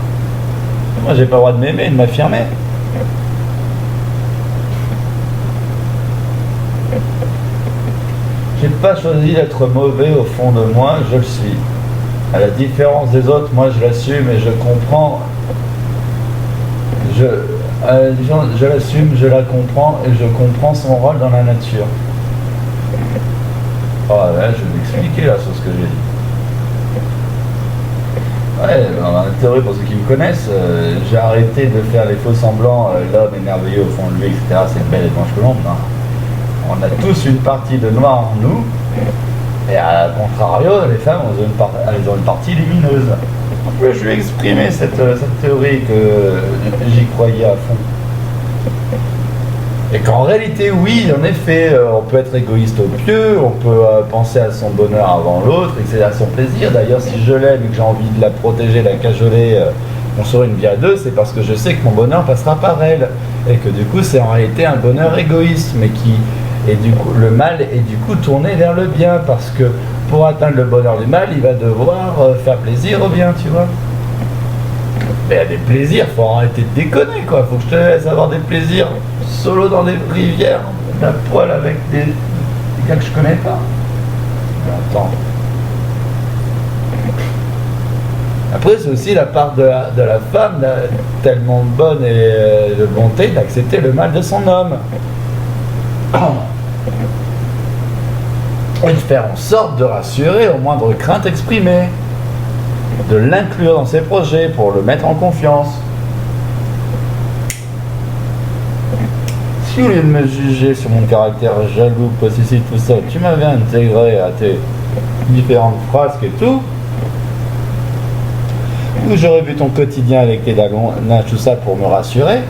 Moi j'ai pas le droit de m'aimer et de m'affirmer. J'ai pas choisi d'être mauvais au fond de moi, je le suis. À la différence des autres, moi je l'assume et je comprends. Je l'assume, je la comprends et je comprends son rôle dans la nature. Oh là, je vais m'expliquer là sur ce que j'ai dit. Ouais, en théorie, pour ceux qui me connaissent, j'ai arrêté de faire les faux semblants, l'homme est merveilleux au fond de lui, etc. C'est une belle et blanche colombe. Non. On a tous une partie de noir en nous, et à contrario, les femmes elles ont une partie lumineuse. Donc je lui ai exprimé cette théorie que j'y croyais à fond. Et qu'en réalité, oui, en effet, on peut être égoïste au pieu, on peut penser à son bonheur avant l'autre, et que c'est à son plaisir. D'ailleurs, si je l'aime et que j'ai envie de la protéger, la cajoler, construire une vie à deux, c'est parce que je sais que mon bonheur passera par elle. Et que du coup, c'est en réalité un bonheur égoïste, mais qui Et du coup, le mal est du coup tourné vers le bien, parce que pour atteindre le bonheur du mal, il va devoir faire plaisir au bien, tu vois. Mais il y a des plaisirs, faut arrêter de déconner, quoi. Faut que je te laisse avoir des plaisirs solo dans des rivières, la poêle avec des gars que je connais pas. Mais attends. Après, c'est aussi la part de la femme tellement bonne et de bonté d'accepter le mal de son homme. Et de faire en sorte de rassurer aux moindres craintes exprimées. De l'inclure dans ses projets pour le mettre en confiance. Si au lieu de me juger sur mon caractère jaloux, possessif, tout ça, tu m'avais intégré à tes différentes frasques et tout, où j'aurais vu ton quotidien avec tes dagonages, tout ça pour me rassurer,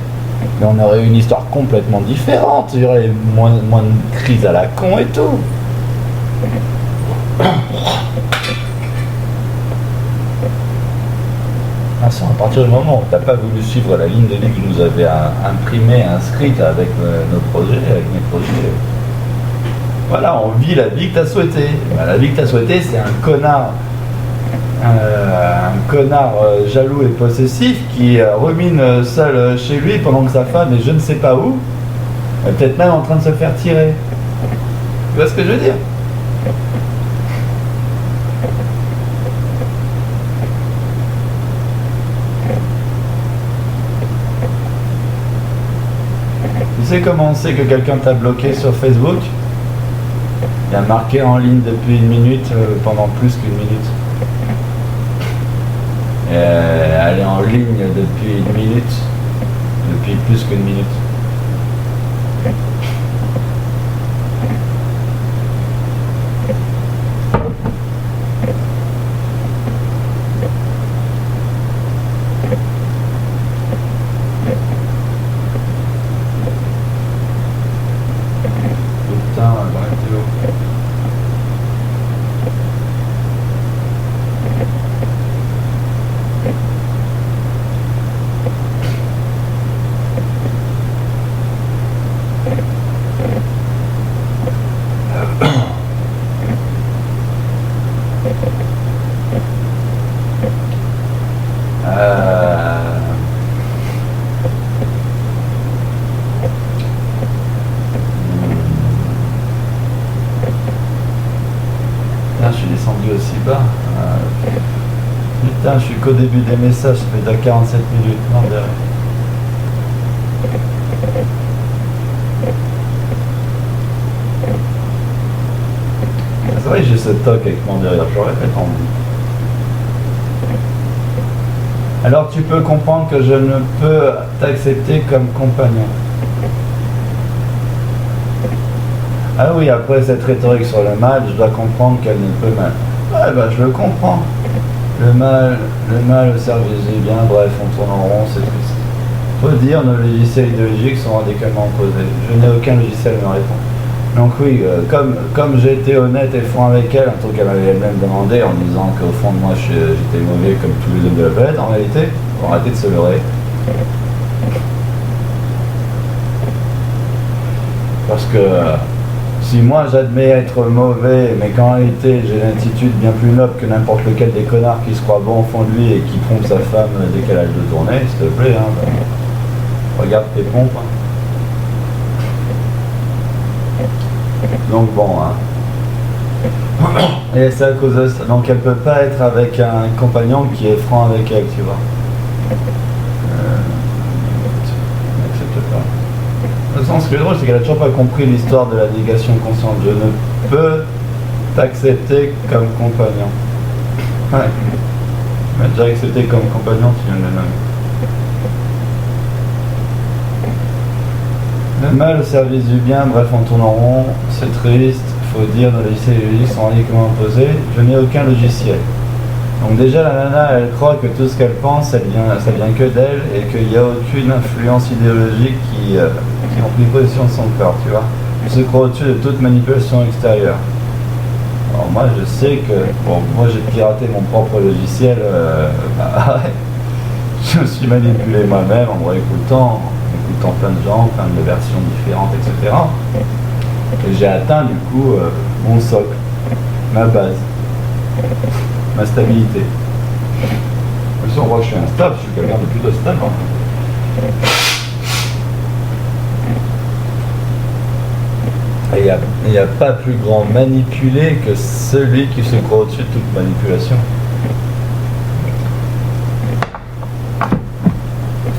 mais on aurait eu une histoire complètement différente, il y aurait moins de crises à la con et tout. À partir du moment où tu n'as pas voulu suivre la ligne de vie que je nous avais imprimée, inscrite avec nos projets, avec mes projets, voilà, on vit la vie que tu as souhaitée. Ben, la vie que tu as souhaitée, c'est un connard jaloux et possessif qui rumine seul chez lui pendant que sa femme est je ne sais pas où, peut-être même en train de se faire tirer. Tu vois ce que je veux dire? Tu sais comment on sait que quelqu'un t'a bloqué sur Facebook? Il y a marqué en ligne depuis une minute pendant plus qu'une minute. Elle est en ligne depuis une minute, depuis plus qu'une minute. Je suis descendu aussi bas. Putain, je suis qu'au début des messages, ça fait déjà 47 minutes. Non, derrière. C'est vrai que j'ai ce toc avec mon derrière, j'aurais fait envie. Alors tu peux comprendre que je ne peux t'accepter comme compagnon. Ah oui, après cette rhétorique sur le mal, je dois comprendre qu'elle ne peut mal. Ouais, bah je le comprends. Le mal au service du bien, bref, on tourne en rond, c'est triste. Faut dire, nos logiciels idéologiques sont radicalement opposés. Je n'ai aucun logiciel me répond. Donc oui, comme j'ai été honnête et franc avec elle, un truc qu'elle m'avait elle-même demandé en disant qu'au fond de moi j'étais mauvais comme tous les hommes de la planète, en réalité, faut arrêter de se leurrer. Parce que si moi j'admets être mauvais, mais qu'en réalité j'ai une attitude bien plus noble que n'importe lequel des connards qui se croient bon au fond de lui et qui trompe sa femme dès qu'elle a de tourner, s'il te plaît, hein, regarde tes pompes. Hein. Donc bon, hein. Et c'est à cause de ça. Donc elle peut pas être avec un compagnon qui est franc avec elle, tu vois. N'accepte pas. De toute façon, ce qui est drôle, c'est qu'elle a toujours pas compris l'histoire de la négation consciente. Je ne peux t'accepter comme compagnon. Ouais. Tu m'as déjà accepté comme compagnon, tu viens de le nommer. Le mal au service du bien, bref, on tourne en rond, c'est triste, faut dire, nos logiciels idéologiques sont radicalement opposés, je n'ai aucun logiciel. Donc déjà, la nana, elle croit que tout ce qu'elle pense, ça vient que d'elle, et qu'il n'y a aucune influence idéologique qui ont pris possession de son corps, tu vois. Elle se croit au-dessus de toute manipulation extérieure. Alors moi, je sais que, bon, moi j'ai piraté mon propre logiciel, je me suis manipulé moi-même en me réécoutant plein de gens, plein de versions différentes, etc. Et j'ai atteint du coup mon socle, ma base, ma stabilité. Même si on voit que je suis instable, je suis quelqu'un de plutôt stable. Et il n'y a pas plus grand manipulé que celui qui se croit au-dessus de toute manipulation.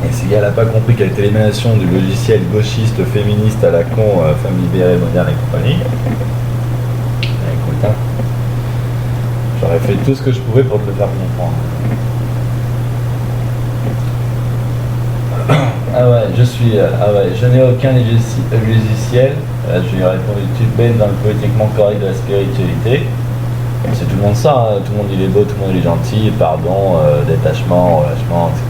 Et si elle n'a pas compris quelle était l'émanation du logiciel gauchiste, féministe à la con, femme libérée, moderne et compagnie, écoute, hein, j'aurais fait tout ce que je pouvais pour te le faire comprendre. Ah ouais, je n'ai aucun logiciel. Je lui ai répondu, tu te baignes dans le politiquement correct de la spiritualité. C'est tout le monde ça, hein. Tout le monde il est beau, tout le monde il est gentil, pardon, détachement, relâchement, etc.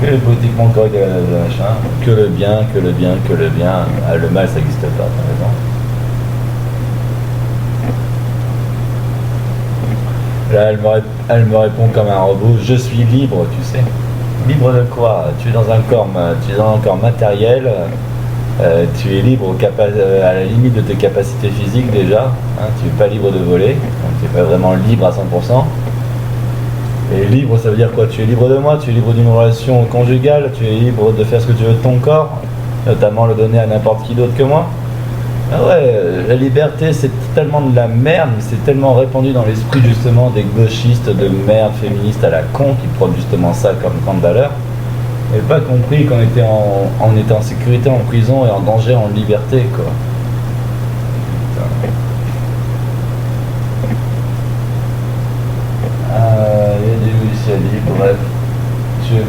Que le politiquement correct de la machin, que le bien, que le bien, que le bien. Ah, le mal ça n'existe pas, t'as raison. Là elle me répond comme un robot, je suis libre, tu sais. Libre de quoi? Tu es dans un corps matériel, tu es libre à la limite de tes capacités physiques déjà, hein, tu n'es pas libre de voler, donc tu n'es pas vraiment libre à 100%. Et libre ça veut dire quoi? Tu es libre de moi, tu es libre d'une relation conjugale, tu es libre de faire ce que tu veux de ton corps, notamment le donner à n'importe qui d'autre que moi. Ah ouais, la liberté c'est tellement de la merde, mais c'est tellement répandu dans l'esprit justement des gauchistes de merde féministes à la con qui prônent justement ça comme grande valeur. Ils n'avaient pas compris qu'on était en sécurité en prison et en danger en liberté quoi. Il y a des logiciels libres, bref.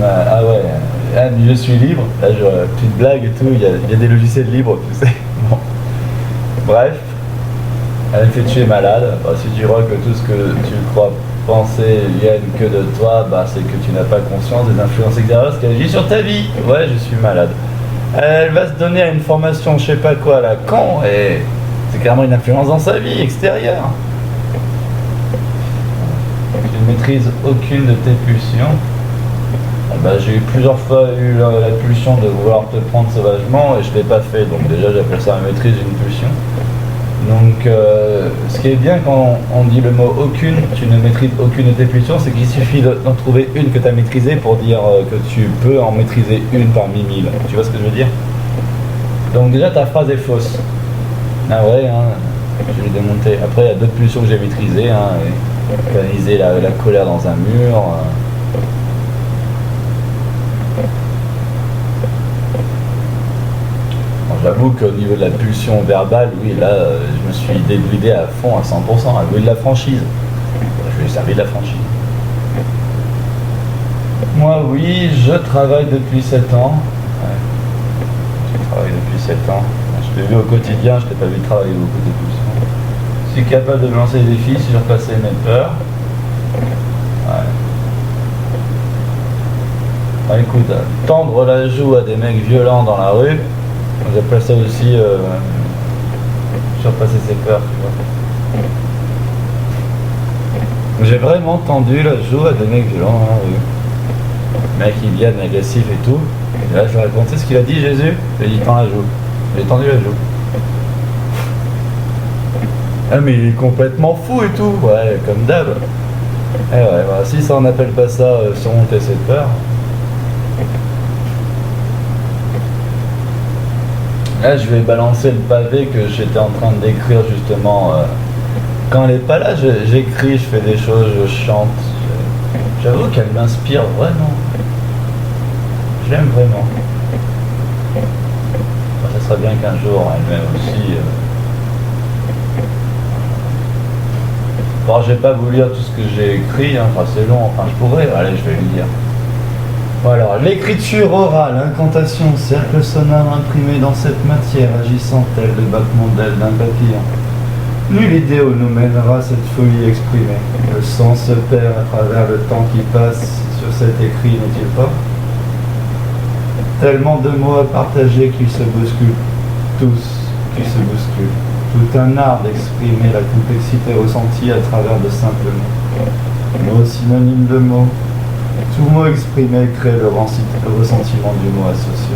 Ah ouais, je suis libre, là petite blague et tout, il y a des logiciels libres, tu sais. Bon. Bref, elle fait tuer malade. Bah, si tu crois que tout ce que tu crois penser vienne que de toi, bah, c'est que tu n'as pas conscience des influences extérieures qu'elle agit sur ta vie. Ouais, je suis malade. Elle va se donner à une formation, je sais pas quoi, à la con, et c'est clairement une influence dans sa vie extérieure. Tu ne maîtrises aucune de tes pulsions. Bah, j'ai plusieurs fois eu la pulsion de vouloir te prendre sauvagement et je ne l'ai pas fait, donc déjà j'appelle ça la maîtrise d'une pulsion. Donc ce qui est bien quand on dit le mot aucune, tu ne maîtrises aucune de tes pulsions, c'est qu'il suffit d'en trouver une que tu as maîtrisée pour dire que tu peux en maîtriser une parmi 1000. Tu vois ce que je veux dire? Donc déjà ta phrase est fausse. Ah ouais, hein, je l'ai démonté. Après il y a d'autres pulsions que j'ai maîtrisées, hein, canaliser la colère dans un mur. J'avoue qu'au niveau de la pulsion verbale, oui, là, je me suis débridé à fond, à 100%, à louer de la franchise. Je lui ai servi de la franchise. Moi, oui, je travaille depuis 7 ans. Ouais. Je travaille depuis 7 ans. Je t'ai vu au quotidien, je t'ai pas vu travailler beaucoup de pulsions. Je suis capable de me lancer des défis si je repassais mes peurs. Ouais. Ah, écoute, tendre la joue à des mecs violents dans la rue, j'appelle ça aussi surpasser ses peurs, tu vois. J'ai vraiment tendu la joue à des mecs violents dans la rue. Mecs qui viennent agressifs et tout. Et là je leur ai raconté ce qu'il a dit Jésus. Il a dit tends la joue. J'ai tendu la joue. Ah mais il est complètement fou et tout. Ouais, comme d'hab. Eh ouais, voilà. Si ça on n'appelle pas ça surmonter ses peurs. Là, je vais balancer le pavé que j'étais en train d'écrire justement. Quand elle n'est pas là, j'écris, je fais des choses, je chante. J'avoue qu'elle m'inspire vraiment. Je l'aime vraiment. Enfin, ça serait bien qu'un jour, elle m'aime aussi. Bon, je vais pas vous lire tout ce que j'ai écrit, hein. Enfin, c'est long, enfin, je pourrais. Allez, je vais le lire. Voilà, l'écriture orale, incantation, cercle sonore imprimé dans cette matière, agissant tel le battement d'aile d'un papillon. Nulle idée où nous mènera cette folie exprimée. Le sang se perd à travers le temps qui passe sur cet écrit, n'est-il pas? Tellement de mots à partager qu'ils se bousculent, tous qui se bousculent. Tout un art d'exprimer la complexité ressentie à travers de simples mots. Mots synonymes de mots. Tout mot exprimé crée le ressentiment du mot associé.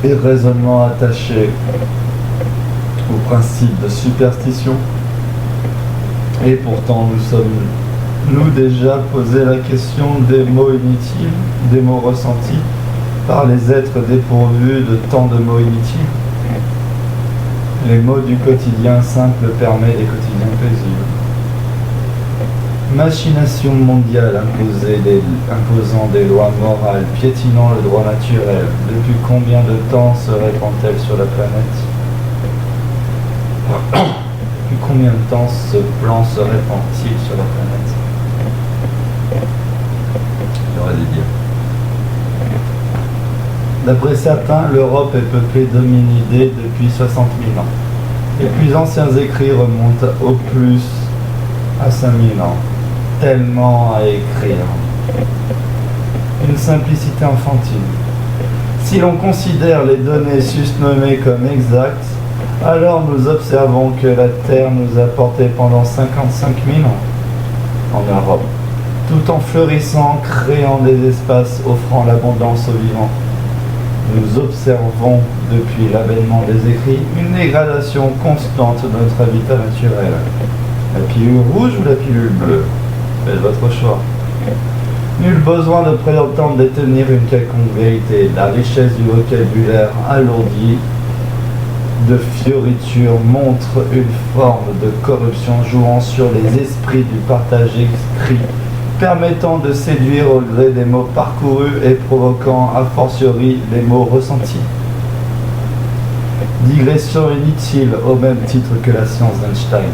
et raisonnement attaché au principe de superstition. Et pourtant, nous sommes déjà posé la question des mots inutiles, des mots ressentis par les êtres dépourvus de tant de mots inutiles. Les mots du quotidien simple permettent des quotidiens paisibles. Machination mondiale imposant des lois morales, piétinant le droit naturel. Depuis combien de temps se répand-elle sur la planète? Depuis combien de temps ce plan se répand-il sur la planète? J'aurais dû dire. D'après certains, l'Europe est peuplée d'hominidés depuis 60 000 ans. Les plus anciens écrits remontent au plus à 5000 ans. Tellement à écrire. Une simplicité enfantine. Si l'on considère les données susnommées comme exactes, alors nous observons que la Terre nous a porté pendant 55 000 ans en Europe, tout en fleurissant, créant des espaces offrant l'abondance aux vivants. Nous observons, depuis l'avènement des écrits, une dégradation constante de notre habitat naturel. La pilule rouge ou la pilule bleue? Faites votre choix. Nul besoin de prétendre détenir une quelconque vérité. La richesse du vocabulaire alourdi de fioritures montre une forme de corruption jouant sur les esprits du partage écrit, permettant de séduire au gré des mots parcourus et provoquant a fortiori les mots ressentis. Digression inutile au même titre que la science d'Einstein.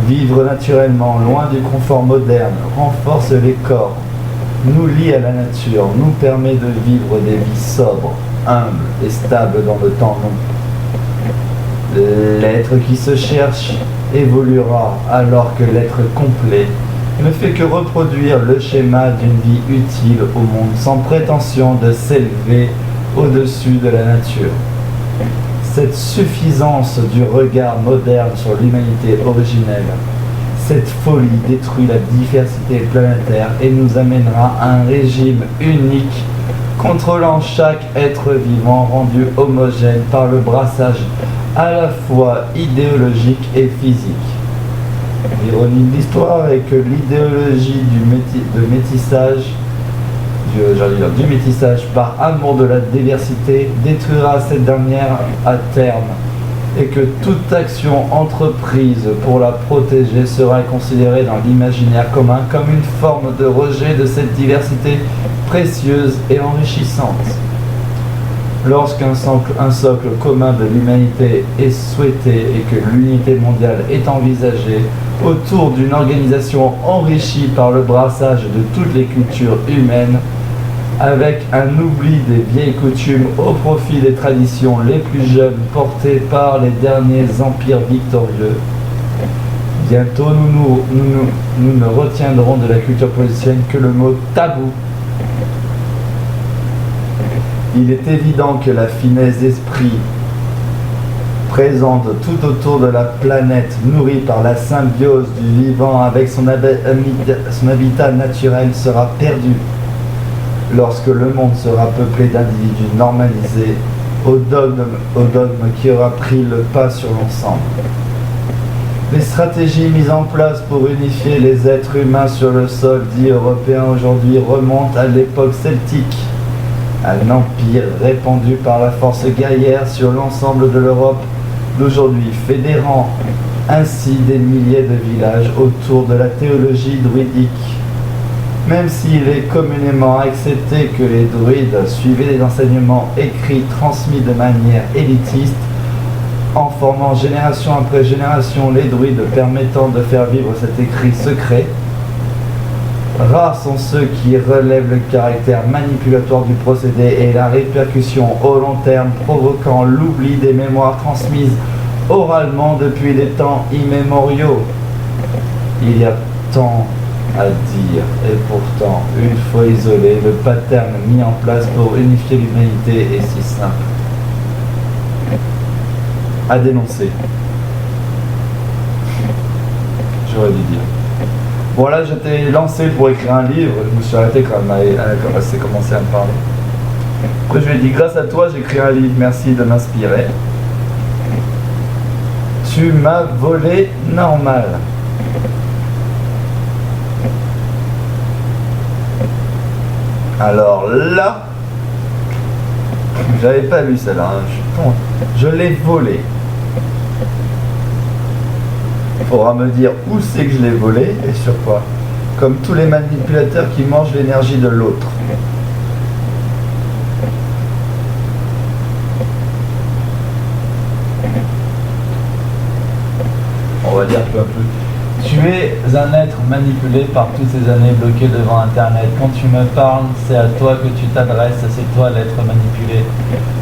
Vivre naturellement, loin du confort moderne, renforce les corps, nous lie à la nature, nous permet de vivre des vies sobres, humbles et stables dans le temps long. L'être qui se cherche évoluera alors que l'être complet ne fait que reproduire le schéma d'une vie utile au monde sans prétention de s'élever au-dessus de la nature. Cette suffisance du regard moderne sur l'humanité originelle, cette folie détruit la diversité planétaire et nous amènera à un régime unique, contrôlant chaque être vivant rendu homogène par le brassage à la fois idéologique et physique. L'ironie de l'histoire est que l'idéologie du métissage par amour de la diversité détruira cette dernière à terme et que toute action entreprise pour la protéger sera considérée dans l'imaginaire commun comme une forme de rejet de cette diversité précieuse et enrichissante. Lorsqu'un socle commun de l'humanité est souhaité et que l'unité mondiale est envisagée autour d'une organisation enrichie par le brassage de toutes les cultures humaines, avec un oubli des vieilles coutumes au profit des traditions les plus jeunes portées par les derniers empires victorieux, bientôt nous ne retiendrons de la culture politicienne que le mot tabou. Il est évident que la finesse d'esprit présente tout autour de la planète, nourrie par la symbiose du vivant avec son habitat naturel, sera perdue lorsque le monde sera peuplé d'individus normalisés au dogme qui aura pris le pas sur l'ensemble. Les stratégies mises en place pour unifier les êtres humains sur le sol dit européen aujourd'hui remontent à l'époque celtique, un empire répandu par la force guerrière sur l'ensemble de l'Europe d'aujourd'hui, fédérant ainsi des milliers de villages autour de la théologie druidique. Même s'il est communément accepté que les druides suivaient des enseignements écrits transmis de manière élitiste, en formant génération après génération les druides permettant de faire vivre cet écrit secret, rares sont ceux qui relèvent le caractère manipulatoire du procédé et la répercussion au long terme provoquant l'oubli des mémoires transmises oralement depuis des temps immémoriaux. Il y a tant à dire et pourtant, une fois isolé, le pattern mis en place pour unifier l'humanité est si simple. À dénoncer. J'aurais dû dire. Bon là j'étais lancé pour écrire un livre, je me suis arrêté quand elle a commencé à me parler. Après, je lui ai dit, grâce à toi, j'ai écrit un livre, merci de m'inspirer. Tu m'as volé normal. Alors là, j'avais pas lu celle-là, hein. Je l'ai volé. Il faudra me dire où c'est que je l'ai volé et sur quoi. Comme tous les manipulateurs qui mangent l'énergie de l'autre. On va dire peu à peu. Tu es un être manipulé par toutes ces années bloqué devant Internet. Quand tu me parles, c'est à toi que tu t'adresses, c'est toi l'être manipulé.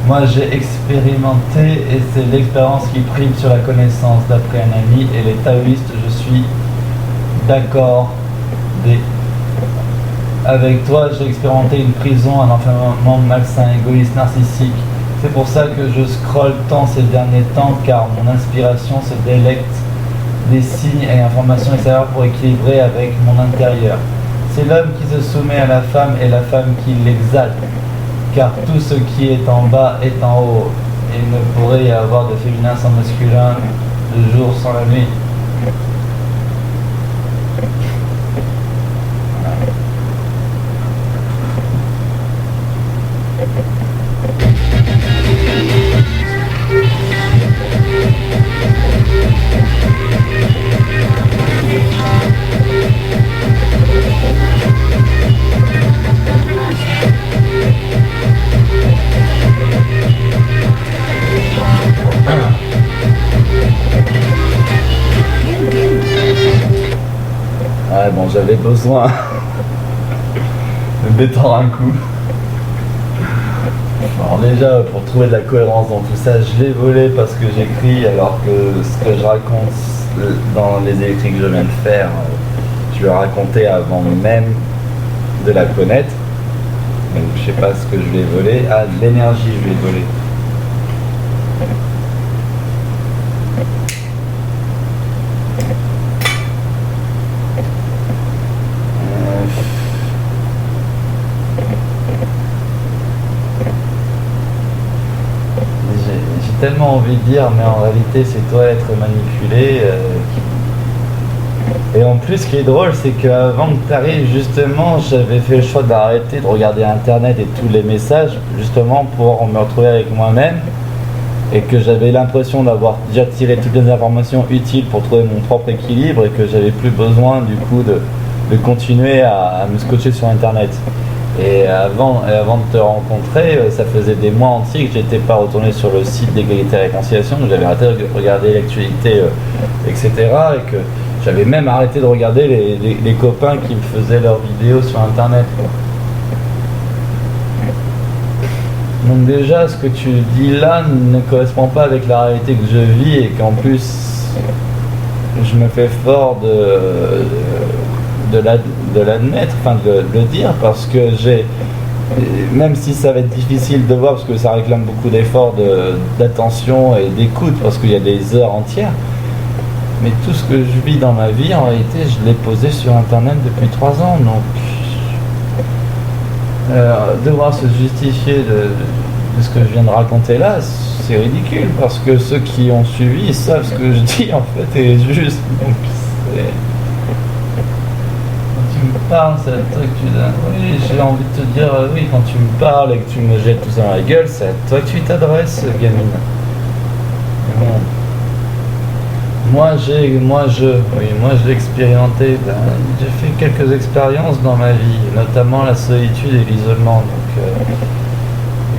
Moi, j'ai expérimenté et c'est l'expérience qui prime sur la connaissance d'après un ami. Et les taoïstes, je suis d'accord. Avec toi, j'ai expérimenté une prison, un enfermement malsain, égoïste, narcissique. C'est pour ça que je scrolle tant ces derniers temps, car mon inspiration se délecte des signes et informations extérieures pour équilibrer avec mon intérieur. C'est l'homme qui se soumet à la femme et la femme qui l'exalte, car tout ce qui est en bas est en haut. Il ne pourrait y avoir de féminin sans masculin, de jour sans la nuit. Ouais, bon, j'avais besoin de détendre un coup. Alors déjà, pour trouver de la cohérence dans tout ça, je l'ai volé parce que j'écris, alors que ce que je raconte dans les écrits que je viens de faire, je l'ai raconté avant même de la connaître. Donc je sais pas ce que je lui ai volé. Ah, de l'énergie, je lui ai volé. J'ai tellement envie de dire, mais en réalité c'est toi être manipulé. Et en plus, ce qui est drôle, c'est qu'avant que tu arrives, justement, j'avais fait le choix d'arrêter de regarder Internet et tous les messages, justement pour me retrouver avec moi-même, et que j'avais l'impression d'avoir déjà tiré toutes les informations utiles pour trouver mon propre équilibre, et que j'avais plus besoin du coup de continuer à me scotcher sur Internet. Et avant de te rencontrer, ça faisait des mois entiers que j'étais pas retourné sur le site d'égalité et réconciliation, que j'avais arrêté de regarder l'actualité, etc. Et que j'avais même arrêté de regarder les copains qui me faisaient leurs vidéos sur Internet. Donc déjà, ce que tu dis là ne correspond pas avec la réalité que je vis, et qu'en plus, je me fais fort de l'admettre, enfin de le dire, parce que même si ça va être difficile de voir, parce que ça réclame beaucoup d'efforts, d'attention et d'écoute, parce qu'il y a des heures entières, mais tout ce que je vis dans ma vie, en réalité, je l'ai posé sur Internet depuis 3 ans, donc devoir se justifier de ce que je viens de raconter là, c'est ridicule, parce que ceux qui ont suivi savent ce que je dis en fait est juste. Donc quand tu me parles, c'est à toi que tu donnes. Oui, j'ai envie de te dire, oui, quand tu me parles et que tu me jettes tout ça dans la gueule, c'est à toi que tu t'adresses, gamine. Mais bon. Moi j'ai expérimenté, j'ai fait quelques expériences dans ma vie, notamment la solitude et l'isolement. Donc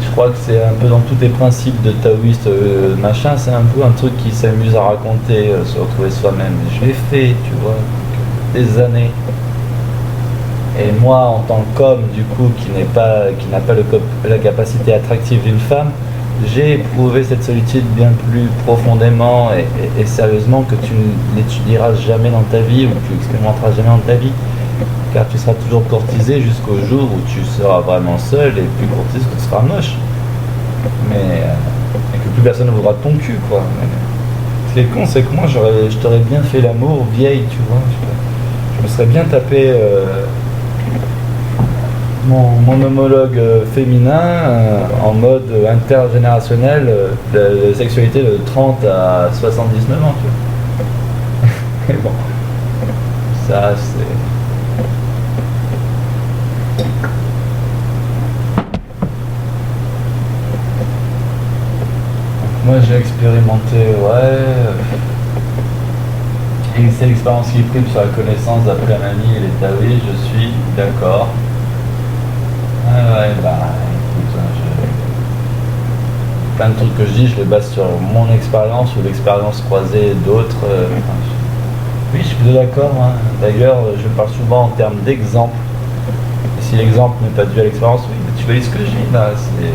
je crois que c'est un peu dans tous les principes de taoïste, machin, c'est un peu un truc qui s'amuse à raconter, se retrouver soi-même. Je l'ai fait, tu vois, donc, des années. Et moi, en tant qu'homme, du coup, qui n'a pas la capacité attractive d'une femme, j'ai éprouvé cette solitude bien plus profondément et sérieusement que tu n'étudieras jamais dans ta vie, ou que tu expérimenteras jamais dans ta vie, car tu seras toujours courtisé jusqu'au jour où tu seras vraiment seul, et plus courtisé que tu seras moche, et que plus personne ne voudra de ton cul, quoi. Mais ce qui est con, c'est que moi je t'aurais bien fait l'amour vieille, tu vois, je me serais bien tapé mon homologue féminin en mode intergénérationnel de sexualité de 30 à 79 ans, tu vois. Mais bon, ça c'est... Moi j'ai expérimenté, et c'est l'expérience qui prime sur la connaissance d'après un ami et les théories, je suis d'accord. Ouais, écoute, plein de trucs que je dis, je les base sur mon expérience ou l'expérience croisée d'autres. Oui, je suis plutôt d'accord. Hein. D'ailleurs, je parle souvent en termes d'exemple. Et si l'exemple n'est pas dû à l'expérience, oui, mais tu vois ce que je dis là, c'est...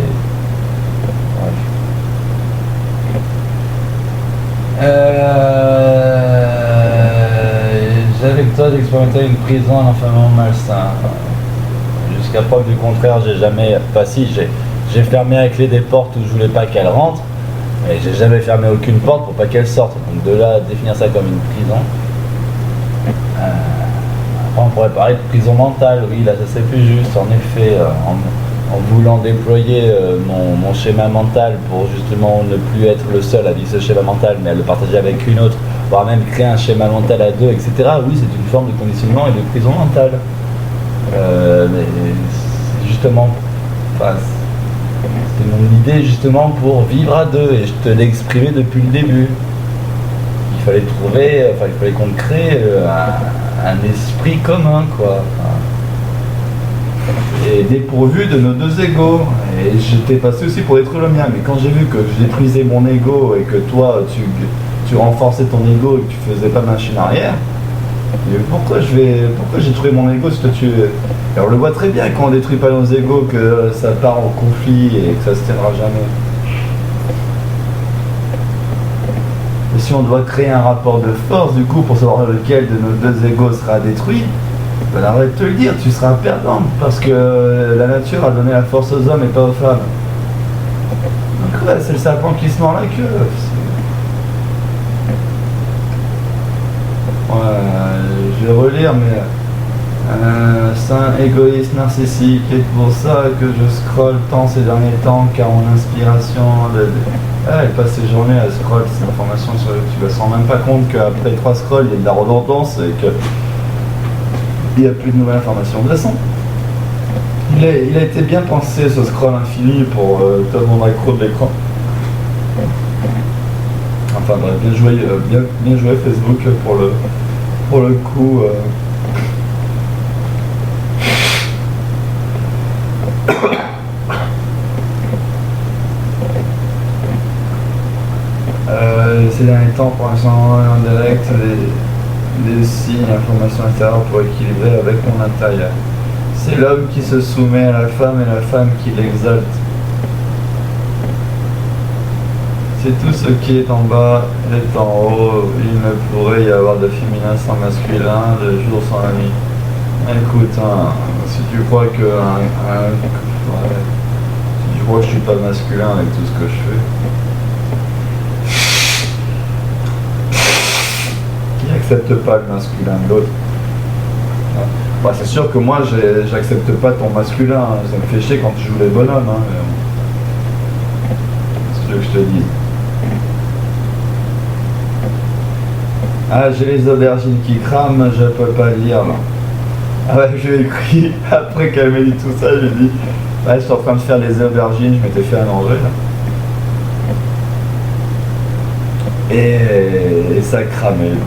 J'avais que toi d'expérimenter une prison à l'enfermement malsain. Jusqu'à preuve du contraire, j'ai jamais... Enfin si, j'ai fermé à clé des portes où je voulais pas qu'elle rentre, mais j'ai jamais fermé aucune porte pour pas qu'elle sorte. Donc de là à définir ça comme une prison. Après on pourrait parler de prison mentale, oui là ça c'est plus juste. En effet, en voulant déployer mon schéma mental pour justement ne plus être le seul à vivre ce schéma mental, mais à le partager avec une autre, voire même créer un schéma mental à deux, etc. Oui, c'est une forme de conditionnement et de prison mentale. Mais c'est justement, c'était mon idée justement pour vivre à deux, et je te l'ai exprimé depuis le début. Il fallait trouver, il fallait qu'on crée un esprit commun, quoi. Et dépourvu de nos deux égos. Et j'étais passé aussi pour détruire le mien, mais quand j'ai vu que je détruisais mon ego et que toi tu renforçais ton ego et que tu faisais pas machine arrière, mais pourquoi j'ai détruit mon ego si toi tu... Et on le voit très bien quand on détruit pas nos égos que ça part en conflit et que ça se tiendra jamais. Et si on doit créer un rapport de force du coup pour savoir lequel de nos deux égos sera détruit, ben arrête de te le dire, tu seras perdant parce que la nature a donné la force aux hommes et pas aux femmes. Donc ouais, c'est le serpent qui se mord la queue. Je vais relire, mais saint égoïste narcissique, et pour ça que je scrolle tant ces derniers temps, car mon inspiration elle passe ses journées à scroll ces informations sur YouTube. Elle se rend même pas compte qu'après 3 scrolls il y a de la redondance et que il n'y a plus de nouvelles informations. De toute façon, il a été bien pensé ce scroll infini pour te rendre accro de l'écran. Enfin bref, bien joué Facebook pour le coup. Ces derniers temps, pour l'instant, en direct, des signes, informations extérieures pour équilibrer avec mon intérieur. C'est l'homme qui se soumet à la femme et la femme qui l'exalte. C'est tout ce qui est en bas est en haut. Il ne pourrait y avoir de féminin sans masculin, de jour sans la nuit. Écoute, si tu crois que si tu crois que je suis pas masculin avec tout ce que je fais, qui n'accepte pas le masculin de l'autre. Bah, c'est sûr que moi j'accepte pas ton masculin, hein. Ça me fait chier quand tu joues les bonhommes. Hein, c'est ce que je te dis. Ah, j'ai les aubergines qui crament, je peux pas lire là. Ah ouais, j'ai écrit, après qu'elle m'a dit tout ça, j'ai dit, ouais, je suis en train de faire les aubergines, je m'étais fait un engrais là. Et ça cramait.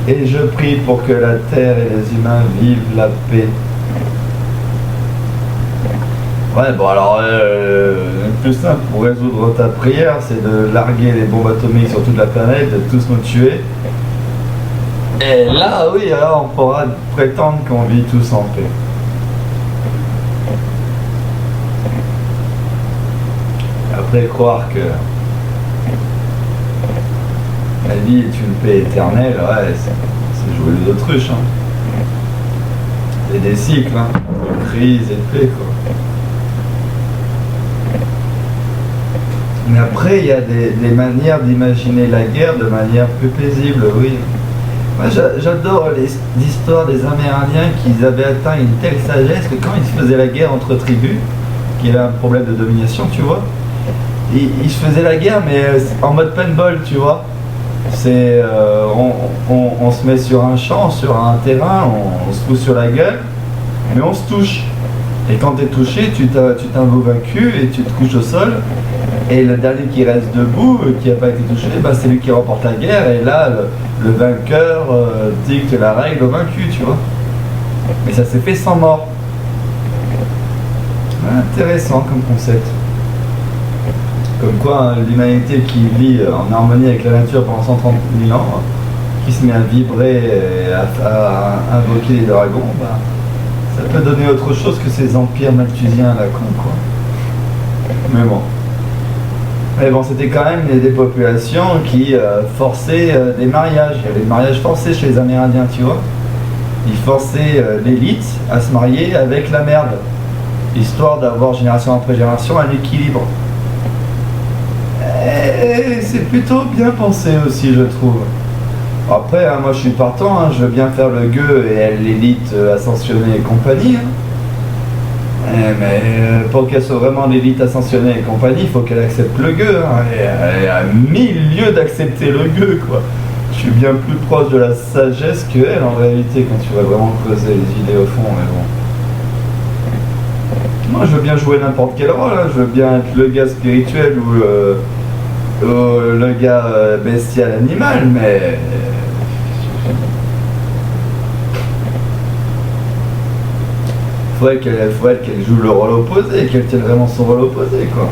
Et je prie pour que la terre et les humains vivent la paix. Ouais, bon alors, le plus simple pour résoudre ta prière, c'est de larguer les bombes atomiques sur toute la planète, de tous nous tuer. Et là, oui, alors on pourra prétendre qu'on vit tous en paix. Après, croire que la vie est une paix éternelle, ouais, c'est jouer les autruches. Hein. Et des cycles, hein, de crise et de paix, quoi. Mais après, il y a des manières d'imaginer la guerre de manière plus paisible, oui. Moi, j'adore l'histoire des Amérindiens qui avaient atteint une telle sagesse que quand ils se faisaient la guerre entre tribus, qu'il y avait un problème de domination, tu vois, ils se faisaient la guerre, mais en mode paintball, tu vois. C'est, on se met sur un champ, sur un terrain, on se fout sur la gueule, mais on se touche. Et quand tu es touché, tu t'invoques vaincu et tu te couches au sol. Et le dernier qui reste debout, qui n'a pas été touché, bah, c'est lui qui remporte la guerre. Et là, le vainqueur dicte la règle au vaincu, tu vois. Mais ça s'est fait sans mort. Intéressant comme concept. Comme quoi, hein, l'humanité qui vit en harmonie avec la nature pendant 130 000 ans, qui se met à vibrer et à invoquer les dragons, bah, ça peut donner autre chose que ces empires malthusiens à la con, quoi. Mais bon, c'était quand même des populations qui forçaient des mariages. Il y avait des mariages forcés chez les Amérindiens, tu vois. Ils forçaient l'élite à se marier avec la merde, histoire d'avoir génération après génération un équilibre. Et c'est plutôt bien pensé aussi, je trouve. Après, hein, moi je suis partant, hein, je veux bien faire le gueux et l'élite ascensionnée et compagnie. Hein. Mais pour qu'elle soit vraiment l'élite ascensionnée et compagnie, il faut qu'elle accepte le gueux. Hein. Et elle est à 1000 lieues d'accepter le gueux, quoi. Je suis bien plus proche de la sagesse qu'elle en réalité, quand tu vas vraiment creuser les idées au fond. Mais bon. Moi je veux bien jouer n'importe quel rôle, hein. Je veux bien être le gars spirituel ou le gars bestial animal, mais faudrait qu'elle joue le rôle opposé, qu'elle tienne vraiment son rôle opposé, quoi.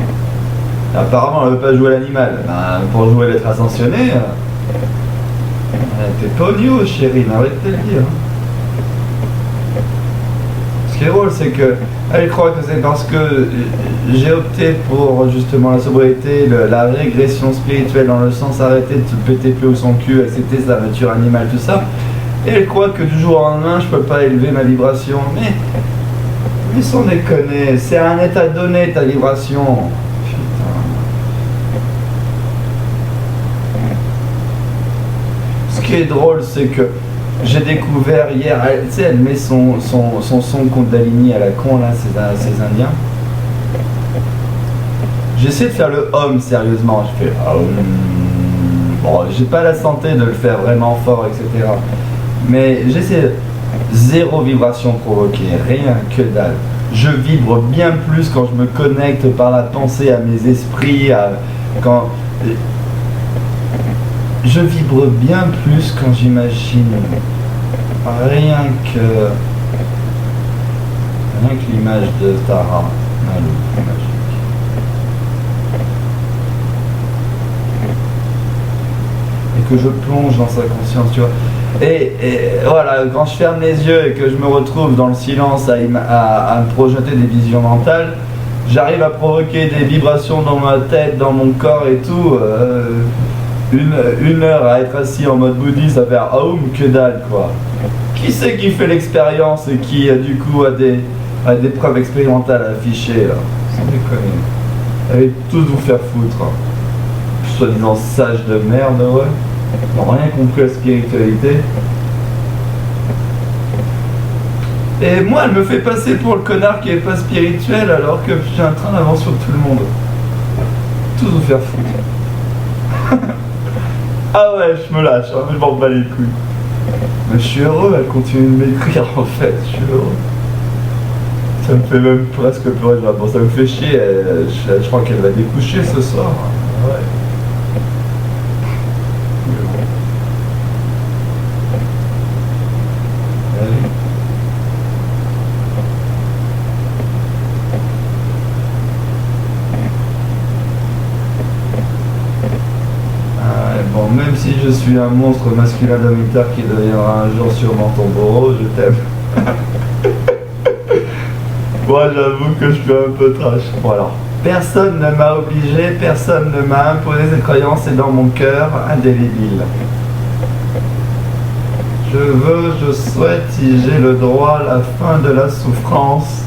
Apparemment elle veut pas jouer l'animal, ben, pour jouer l'être ascensionné, t'es pas au niveau, chérie, arrête de le dire. Ce qui est drôle, c'est que elle croit que c'est parce que j'ai opté pour justement la sobriété, la régression spirituelle, dans le sens arrêter de se péter plus haut son cul, accepter sa nature animale, tout ça. Et elle croit que du jour au lendemain, je peux pas élever ma vibration. Mais sans déconner, c'est un état donné ta vibration. Putain. Ce qui est drôle, c'est que j'ai découvert hier, tu sais, elle met son son Kundalini à la con, là, ces Indiens. J'essaie de faire le homme sérieusement, je fais bon, j'ai pas la santé de le faire vraiment fort, etc. Mais j'essaie, zéro vibration provoquée, rien que dalle. Je vibre bien plus quand je me connecte par la pensée à mes esprits, quand je vibre bien plus quand j'imagine rien que l'image de Tara, magique. Et que je plonge dans sa conscience, tu vois. Et voilà, quand je ferme les yeux et que je me retrouve dans le silence à me projeter des visions mentales, j'arrive à provoquer des vibrations dans ma tête, dans mon corps et tout. Une heure à être assis en mode bouddhiste à faire aoum, que dalle, quoi. Qui c'est qui fait l'expérience et qui du coup a des preuves expérimentales à afficher, là, sans déconner. Allez tous vous faire foutre, hein. Soi-disant sage de merde, ouais. Ils n'ont rien compris à la spiritualité. Et moi, elle me fait passer pour le connard qui est pas spirituel alors que j'ai un train d'avance sur tout le monde. Tous vous faire foutre. Ah ouais, je me lâche, hein, je m'en bats les couilles. Mais je suis heureux, elle continue de m'écrire en fait, je suis heureux. Ça me fait même presque pleurer, bon, ça me fait chier, je crois qu'elle va découcher ce soir. Ouais. Bon, même si je suis un monstre masculin dominateur qui deviendra un jour sûrement ton bourreau, je t'aime. Moi, j'avoue que je suis un peu trash. Bon alors, personne ne m'a obligé, personne ne m'a imposé cette croyance, c'est dans mon cœur indélébile. Je souhaite, si j'ai le droit, la fin de la souffrance.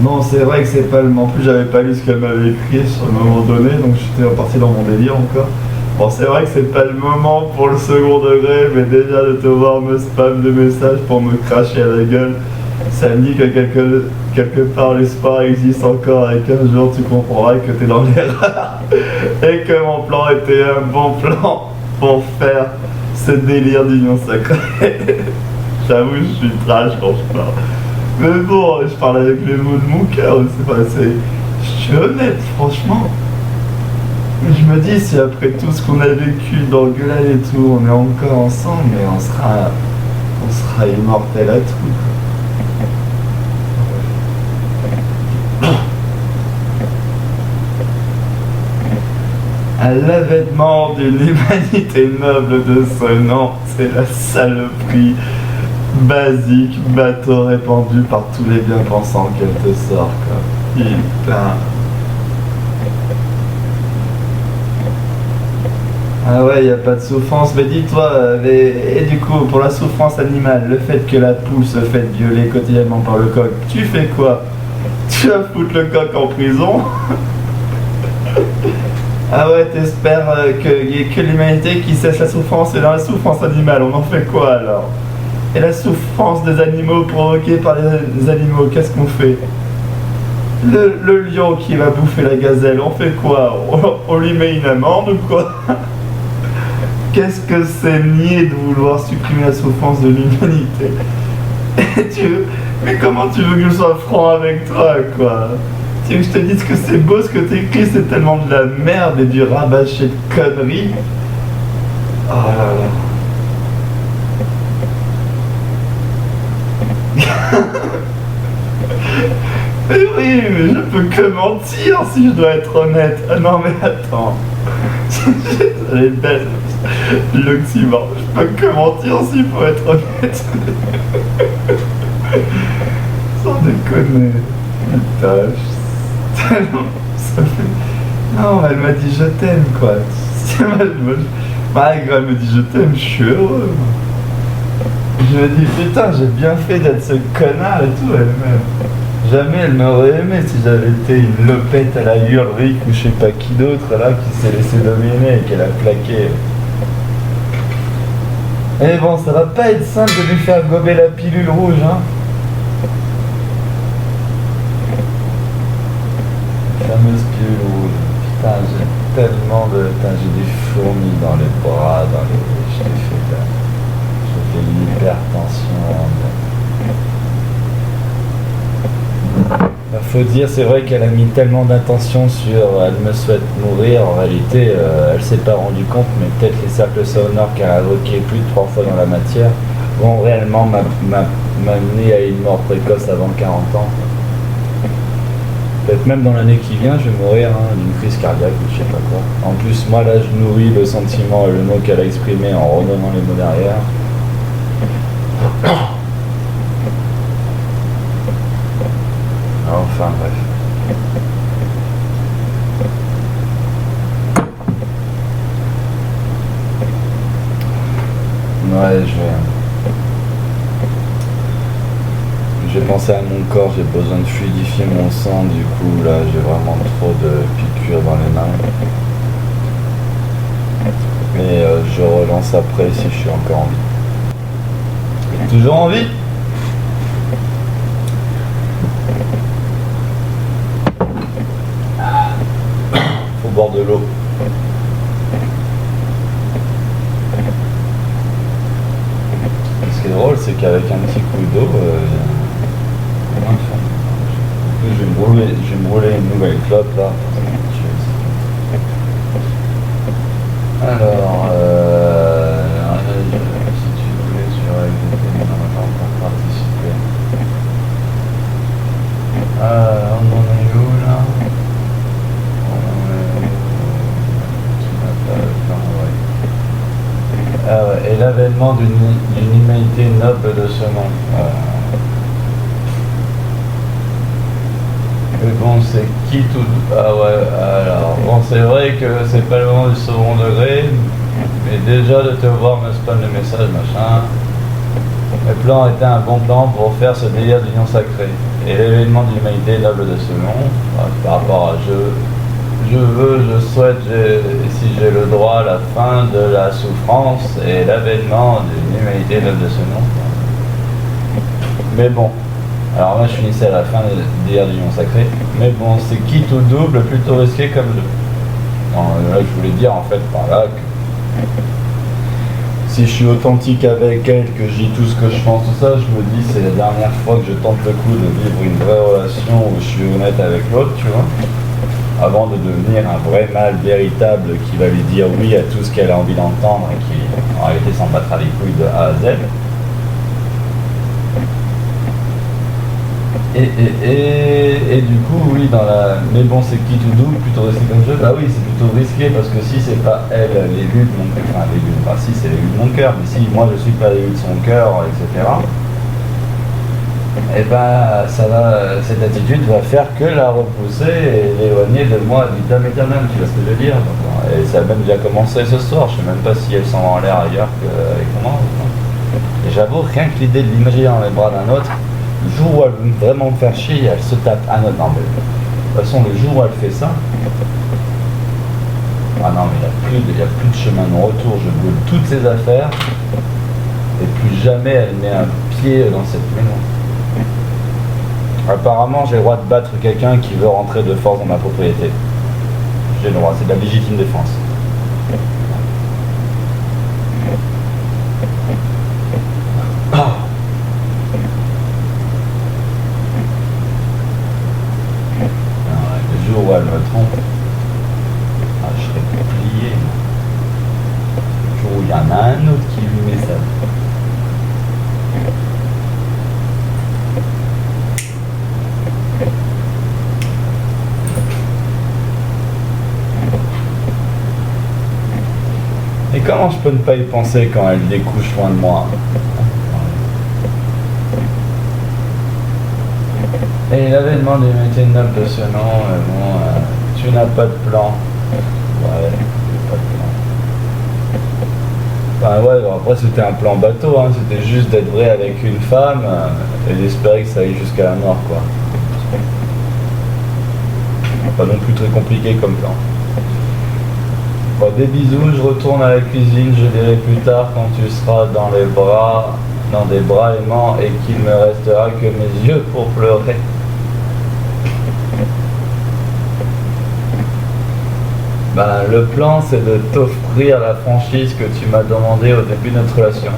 Bon, c'est vrai que c'est pas le... En plus, j'avais pas lu ce qu'elle m'avait écrit sur le moment donné, donc j'étais reparti dans mon délire encore. Bon, c'est vrai que c'est pas le moment pour le second degré, mais déjà de te voir me spam de messages pour me cracher à la gueule, ça me dit que quelque part l'espoir existe encore et qu'un jour tu comprendras que t'es dans l'erreur et que mon plan était un bon plan pour faire ce délire d'union sacrée. J'avoue, je suis trash quand je parle. Mais bon, je parle avec les mots de mon cœur, je suis honnête, franchement. Je me dis, si après tout ce qu'on a vécu dans Gueulal et tout, on est encore ensemble, mais on sera immortel à tout. À l'avènement d'une humanité noble de ce nom, c'est la saloperie basique, bateau répandu par tous les bien-pensants qu'elle te sort, quoi. Putain. Ah ouais, y a pas de souffrance, mais dis-toi, et du coup, pour la souffrance animale, le fait que la poule se fait violer quotidiennement par le coq, tu fais quoi? Tu vas foutre le coq en prison? Ah ouais, t'espères qu'il n'y ait que l'humanité qui cesse la souffrance, et dans la souffrance animale, on en fait quoi alors? Et la souffrance des animaux provoquée par les animaux, qu'est-ce qu'on fait? Le lion qui va bouffer la gazelle, on fait quoi? On lui met une amende ou quoi? Qu'est-ce que c'est nier de vouloir supprimer la souffrance de l'humanité? Mais comment tu veux que je sois franc avec toi, quoi? Tu veux que je te dise que c'est beau ce que t'écris, c'est tellement de la merde et du rabâché de conneries. Oh là là. Mais oui, mais je peux que mentir si je dois être honnête. Ah non mais attends. Elle est belle. L'oxymore. Je peux que mentir s'il faut être honnête. Sans déconner. Putain, tellement... ça fait... Non, elle m'a dit je t'aime quoi. Elle me dit je t'aime, je suis heureux. Je me dis putain, j'ai bien fait d'être ce connard et tout, elle-même. Jamais elle m'aurait aimé si j'avais été une lopette à la Ulrich ou je sais pas qui d'autre là qui s'est laissé dominer et qu'elle a plaqué. Et bon, ça va pas être simple de lui faire gober la pilule rouge, hein. La fameuse pilule rouge. Putain, j'ai tellement de... Putain, j'ai des fourmis dans les bras, dans les... J'ai fait l'hypertension. Faut dire, c'est vrai qu'elle a mis tellement d'attention sur elle me souhaite mourir, en réalité elle s'est pas rendue compte, mais peut-être les cercles sonores qu'elle a invoqués plus de 3 fois dans la matière vont réellement m'amener à une mort précoce avant 40 ans. Peut-être même dans l'année qui vient, je vais mourir d'une crise cardiaque ou je sais pas quoi. En plus, moi là, je nourris le sentiment et le mot qu'elle a exprimé en redonnant les mots derrière. Enfin bref. Ouais, j'ai pensé à mon corps, j'ai besoin de fluidifier mon sang, du coup là j'ai vraiment trop de piqûres dans les mains. Mais je relance après si je suis encore en vie. Toujours en vie? Au bord de l'eau. Ce qui est drôle, c'est qu'avec un petit coup d'eau, il y a moins de fun. Je vais me brûler une nouvelle clope là. Alors, si tu voulais, tu aurais été pour participer. On en est où là? Ah ouais, et l'avènement d'une humanité noble de ce monde. Mais bon, c'est qui tout... Ah ouais, alors... Bon, c'est vrai que c'est pas le moment du second degré, mais déjà de te voir me spam le message, machin... Le plan était un bon plan pour faire ce délire d'union sacrée. Et l'événement de l'humanité noble de ce nom, par rapport à je veux, je souhaite, si j'ai le droit, la fin de la souffrance et l'avènement d'une humanité noble de ce nom. Mais bon, alors moi je finissais à la fin de délire d'union sacrée. Mais bon, c'est quitte ou double, plutôt risqué comme jeu. Non, là je voulais dire en fait par là que si je suis authentique avec elle, que je dis tout ce que je pense, tout ça, je me dis c'est la dernière fois que je tente le coup de vivre une vraie relation où je suis honnête avec l'autre, tu vois, avant de devenir un vrai mâle véritable qui va lui dire oui à tout ce qu'elle a envie d'entendre et qui en réalité s'en battra les couilles de A à Z. Et du coup, oui, mais bon, c'est qui tout double, plutôt risqué comme jeu. Bah oui, c'est plutôt risqué parce que si c'est pas elle l'élu de mon cœur, si c'est l'élu de mon cœur, mais si moi je suis pas l'élu de son cœur, etc. Et ben, cette attitude va faire que la repousser et l'éloigner de moi à vitam aeternam, tu vois ce que je veux dire. Et ça a même déjà commencé ce soir, je sais même pas si elle s'en va en l'air ailleurs qu'avec moi. Et j'avoue, rien que l'idée de l'imaginer dans les bras d'un autre, le jour où elle veut vraiment me faire chier, elle se tape un autre. Non, mais de toute façon, le jour où elle fait ça, ah non, mais il n'y a plus de chemin de retour. Je brûle toutes ses affaires et plus jamais elle met un pied dans cette maison. Apparemment, j'ai le droit de battre quelqu'un qui veut rentrer de force dans ma propriété. J'ai le droit, c'est de la légitime défense. Le jour où elle me trompe, je serai plié. Le jour où il y en a un autre qui lui met ça. Et comment je peux ne pas y penser quand elle découche loin de moi? Et l'avènement des métiers nobles de ce nom, tu n'as pas de plan. Ouais, pas de plan. Enfin ouais, bon, après c'était un plan bateau, hein, c'était juste d'être vrai avec une femme et d'espérer que ça aille jusqu'à la mort, quoi. Pas non plus très compliqué comme plan. Bon, des bisous, je retourne à la cuisine, je dirai plus tard quand tu seras dans des bras aimants et qu'il me restera que mes yeux pour pleurer. Ben, le plan, c'est de t'offrir la franchise que tu m'as demandé au début de notre relation.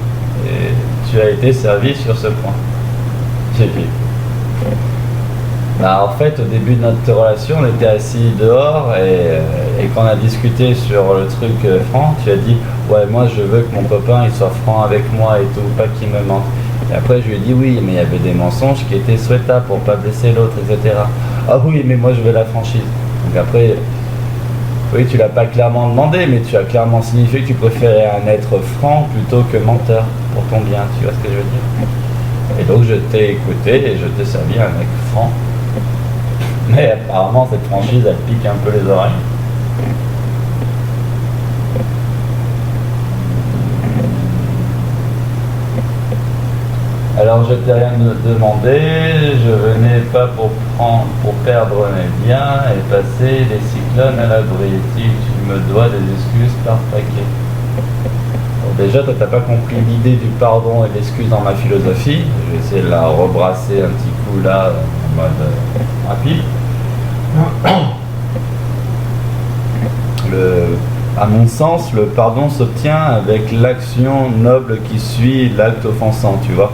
Et tu as été servi sur ce point. J'ai dit. Ben, en fait, au début de notre relation, on était assis dehors et quand on a discuté sur le truc franc, tu as dit « Ouais, moi je veux que mon copain il soit franc avec moi et tout, pas qu'il me mente. » Et après je lui ai dit « Oui, mais il y avait des mensonges qui étaient souhaitables pour pas blesser l'autre, etc. » « Ah oui, mais moi je veux la franchise. » Donc après... Oui, tu l'as pas clairement demandé, mais tu as clairement signifié que tu préférais un être franc plutôt que menteur pour ton bien, tu vois ce que je veux dire? Et donc je t'ai écouté et je t'ai servi un mec franc. Mais apparemment cette franchise elle pique un peu les oreilles. Alors je t'ai rien demandé, je venais pas pour perdre mes biens et passer les cyclones à l'abri. Si tu me dois des excuses par paquet. Bon, déjà toi t'as pas compris l'idée du pardon et de l'excuse dans ma philosophie. Je vais essayer de la rebrasser un petit coup là en mode rapide. À mon sens, le pardon s'obtient avec l'action noble qui suit l'acte offensant, tu vois.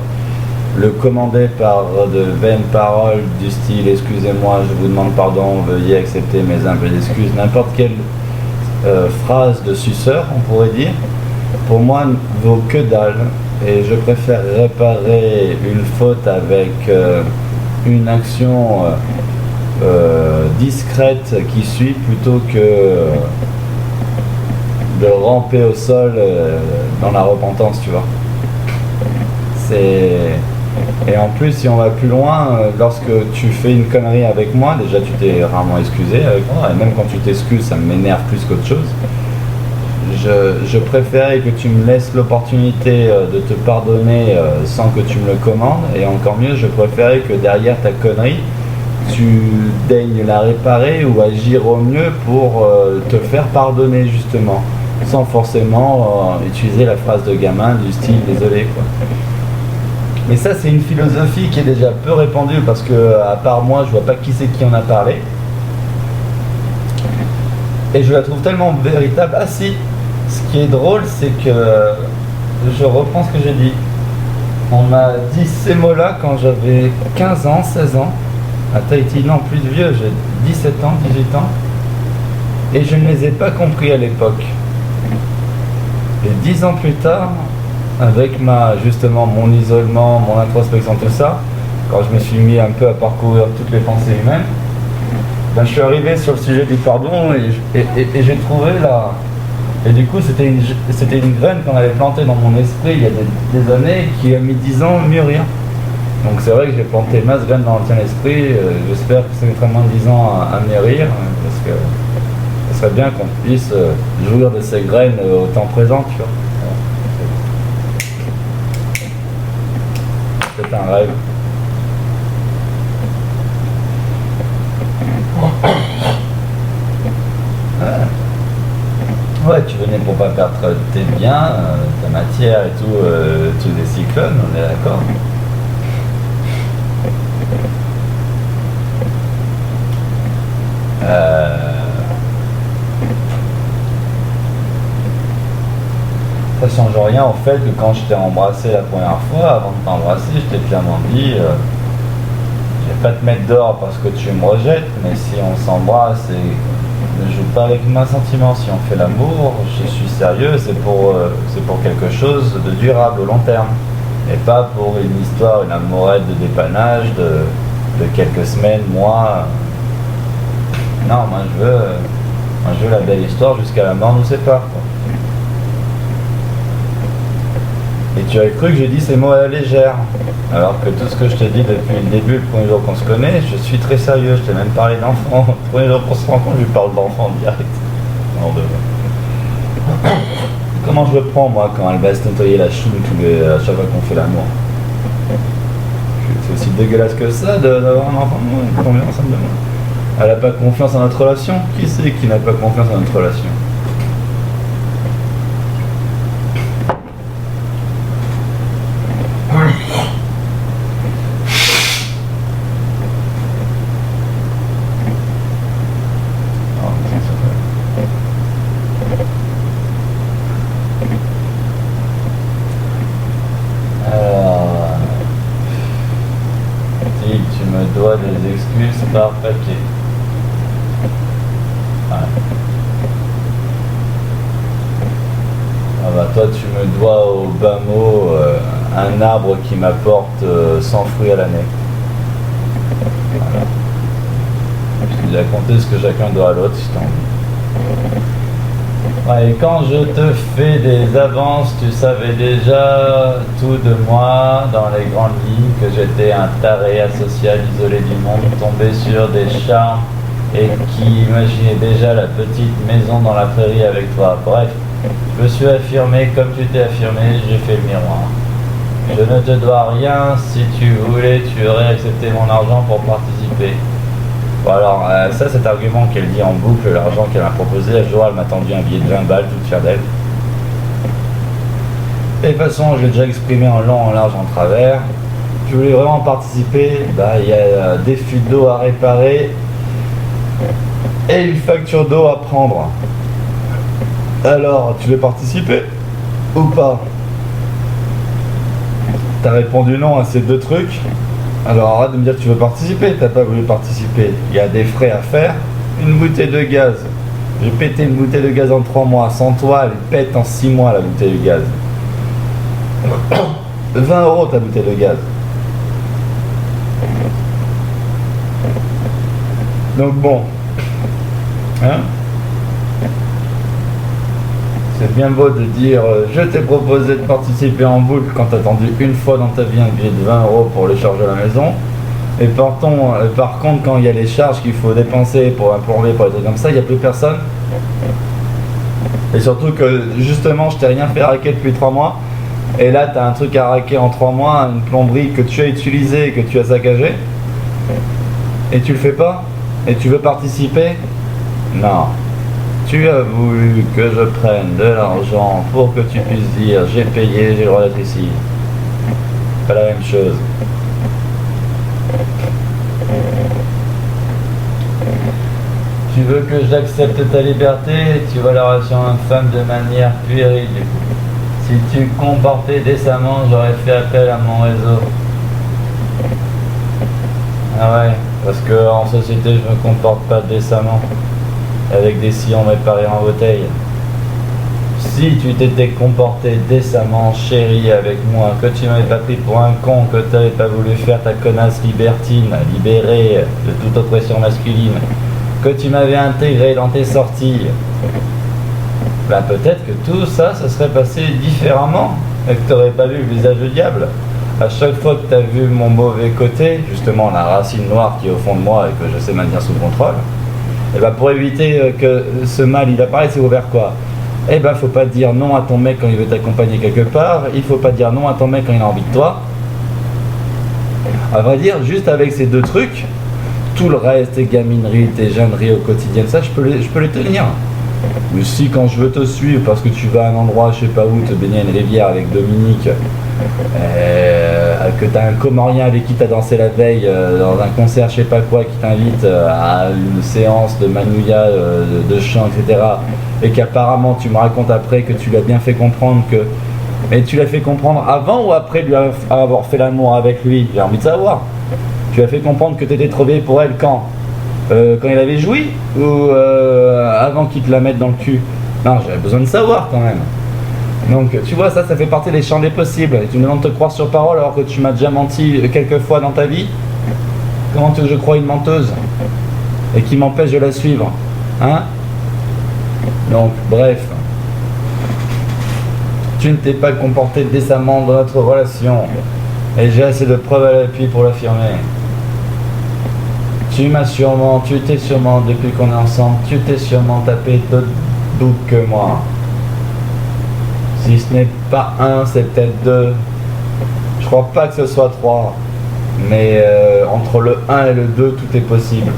Le commander par de vaines paroles du style « Excusez-moi, je vous demande pardon, veuillez accepter mes humbles excuses », n'importe quelle phrase de suceur, on pourrait dire, pour moi ne vaut que dalle. Et je préfère réparer une faute avec une action discrète qui suit plutôt que de ramper au sol dans la repentance, tu vois. Et en plus, si on va plus loin, lorsque tu fais une connerie avec moi, déjà tu t'es rarement excusé avec moi, et même quand tu t'excuses, ça m'énerve plus qu'autre chose. je préférais que tu me laisses l'opportunité de te pardonner sans que tu me le commandes, et encore mieux, je préférais que derrière ta connerie, tu daignes la réparer ou agir au mieux pour te faire pardonner justement, sans forcément utiliser la phrase de gamin du style désolé quoi. Mais ça c'est une philosophie qui est déjà peu répandue parce que à part moi je vois pas qui c'est qui en a parlé. Et je la trouve tellement véritable. Ah si, ce qui est drôle c'est que je reprends ce que j'ai dit. On m'a dit ces mots-là quand j'avais 15 ans, 16 ans. À Tahiti, non, plus vieux, j'ai 17 ans, 18 ans. Et je ne les ai pas compris à l'époque. Et 10 ans plus tard, avec justement mon isolement, mon introspection, tout ça, quand je me suis mis un peu à parcourir toutes les pensées humaines, ben, je suis arrivé sur le sujet du pardon et j'ai trouvé là. Et du coup, c'était une graine qu'on avait plantée dans mon esprit il y a des années qui a mis 10 ans à mûrir. Donc c'est vrai que j'ai planté masse graines dans l'ancien esprit, j'espère que ça mettra moins de 10 ans à mûrir, parce que ce serait bien qu'on puisse jouir de ces graines au temps présent, tu vois. C'est un rêve. Ouais, tu venais pour pas perdre tes biens, ta matière et tout, tous les cyclones, on est d'accord. Ça change rien au fait que quand je t'ai embrassé la première fois, avant de t'embrasser, je t'ai clairement dit je vais pas te mettre dehors parce que tu me rejettes, mais si on s'embrasse et ne joue pas avec mes sentiments, si on fait l'amour, je suis sérieux, c'est pour quelque chose de durable au long terme. Et pas pour une histoire, une amourette de dépannage de quelques semaines, mois. Non, moi je veux la belle histoire jusqu'à la mort nous sépare. Quoi. Et tu as cru que j'ai dit ces mots à la légère. Alors que tout ce que je t'ai dit depuis le début, le premier jour qu'on se connaît, je suis très sérieux. Je t'ai même parlé d'enfants. Le premier jour qu'on se rencontre, je lui parle d'enfants direct. Non, comment je le prends moi quand elle va se nettoyer la choune à chaque fois qu'on fait l'amour? C'est aussi dégueulasse que ça d'avoir un enfant de moi, une confiance de moi. Elle n'a pas confiance en notre relation? Qui c'est qui n'a pas confiance en notre relation? Des excuses par papier. Ouais. Ah bah toi tu me dois au bas mot un arbre qui m'apporte 100 fruits à l'année. Voilà. Je t'ai raconté ce que chacun doit à l'autre si t'as envie. Ouais, et quand je te fais des avances, tu savais déjà tout de moi dans les grandes lignes, que j'étais un taré asocial, isolé du monde, tombé sur des charmes et qui imaginait déjà la petite maison dans la prairie avec toi. Bref, je me suis affirmé comme tu t'es affirmé, j'ai fait le miroir. Je ne te dois rien, si tu voulais, tu aurais accepté mon argent pour participer. Bon alors, ça cet argument qu'elle dit en boucle, l'argent qu'elle m'a proposé, un jour elle m'a tendu un billet de 20 balles, toute fière d'elle. Et de toute façon, je l'ai déjà exprimé en long, en large, en travers. Je voulais vraiment participer, il y a des fuites d'eau à réparer et une facture d'eau à prendre. Alors, tu veux participer ou pas? T'as répondu non à ces deux trucs. Alors arrête de me dire que tu veux participer, t'as pas voulu participer. Il y a des frais à faire. Une bouteille de gaz. J'ai pété une bouteille de gaz en 3 mois. Sans toi, elle pète en 6 mois la bouteille de gaz. 20 € ta bouteille de gaz. Donc bon. Hein? C'est bien beau de dire je t'ai proposé de participer en boucle quand t'as attendu une fois dans ta vie un billet de 20 € pour les charges de la maison. Et par contre, quand il y a les charges qu'il faut dépenser pour un plombier, pour les trucs comme ça, il n'y a plus personne. Et surtout que justement je t'ai rien fait raquer depuis 3 mois. Et là t'as un truc à raquer en 3 mois, une plomberie que tu as utilisée et que tu as saccagée. Et tu le fais pas? Et tu veux participer? Non. Tu as voulu que je prenne de l'argent pour que tu puisses dire j'ai payé, j'ai le droit d'être ici. Pas la même chose. Tu veux que j'accepte ta liberté, tu vois la relation homme-femme de manière puérile. Si tu comportais décemment, j'aurais fait appel à mon réseau. Ah ouais, parce que en société je me comporte pas décemment, avec des sillons préparés en bouteille. Si tu t'étais comporté décemment, chérie, avec moi, que tu m'avais pas pris pour un con, que tu n'avais pas voulu faire ta connasse libertine, libérée de toute oppression masculine, que tu m'avais intégré dans tes sorties, ben peut-être que tout ça, ça serait passé différemment et que tu n'aurais pas vu le visage du diable. À chaque fois que tu as vu mon mauvais côté, justement la racine noire qui est au fond de moi et que je sais maintenir sous contrôle, et ben pour éviter que ce mal il apparaisse, il faut faire quoi? Eh ben faut pas dire non à ton mec quand il veut t'accompagner quelque part, il faut pas dire non à ton mec quand il a envie de toi. À vrai dire, juste avec ces 2 trucs, tout le reste, tes gamineries, tes jeuneries au quotidien, ça je peux les tenir. Mais si quand je veux te suivre parce que tu vas à un endroit, je sais pas où, te baigner à une rivière avec Dominique, que tu as un Comorien avec qui tu as dansé la veille dans un concert, je sais pas quoi, qui t'invite à une séance de manouilla, de chant, etc. Et qu'apparemment tu me racontes après que tu lui as bien fait comprendre que... Mais tu l'as fait comprendre avant ou après lui avoir fait l'amour avec lui? J'ai envie de savoir. Tu lui as fait comprendre que tu étais trop vieille pour elle quand il avait joui ou avant qu'il te la mette dans le cul? Non, j'avais besoin de savoir quand même. Donc tu vois, ça fait partie des champs des possibles. Et tu me demandes de te croire sur parole alors que tu m'as déjà menti quelques fois dans ta vie. Comment tu veux que je croie une menteuse et qui m'empêche de la suivre? Hein? Donc bref, tu ne t'es pas comporté décemment dans notre relation et j'ai assez de preuves à l'appui pour l'affirmer. Tu t'es sûrement, depuis qu'on est ensemble, tu t'es sûrement tapé d'autres boucs que moi. Si ce n'est pas 1, c'est peut-être 2. Je crois pas que ce soit 3. Mais entre le 1 et le 2, tout est possible.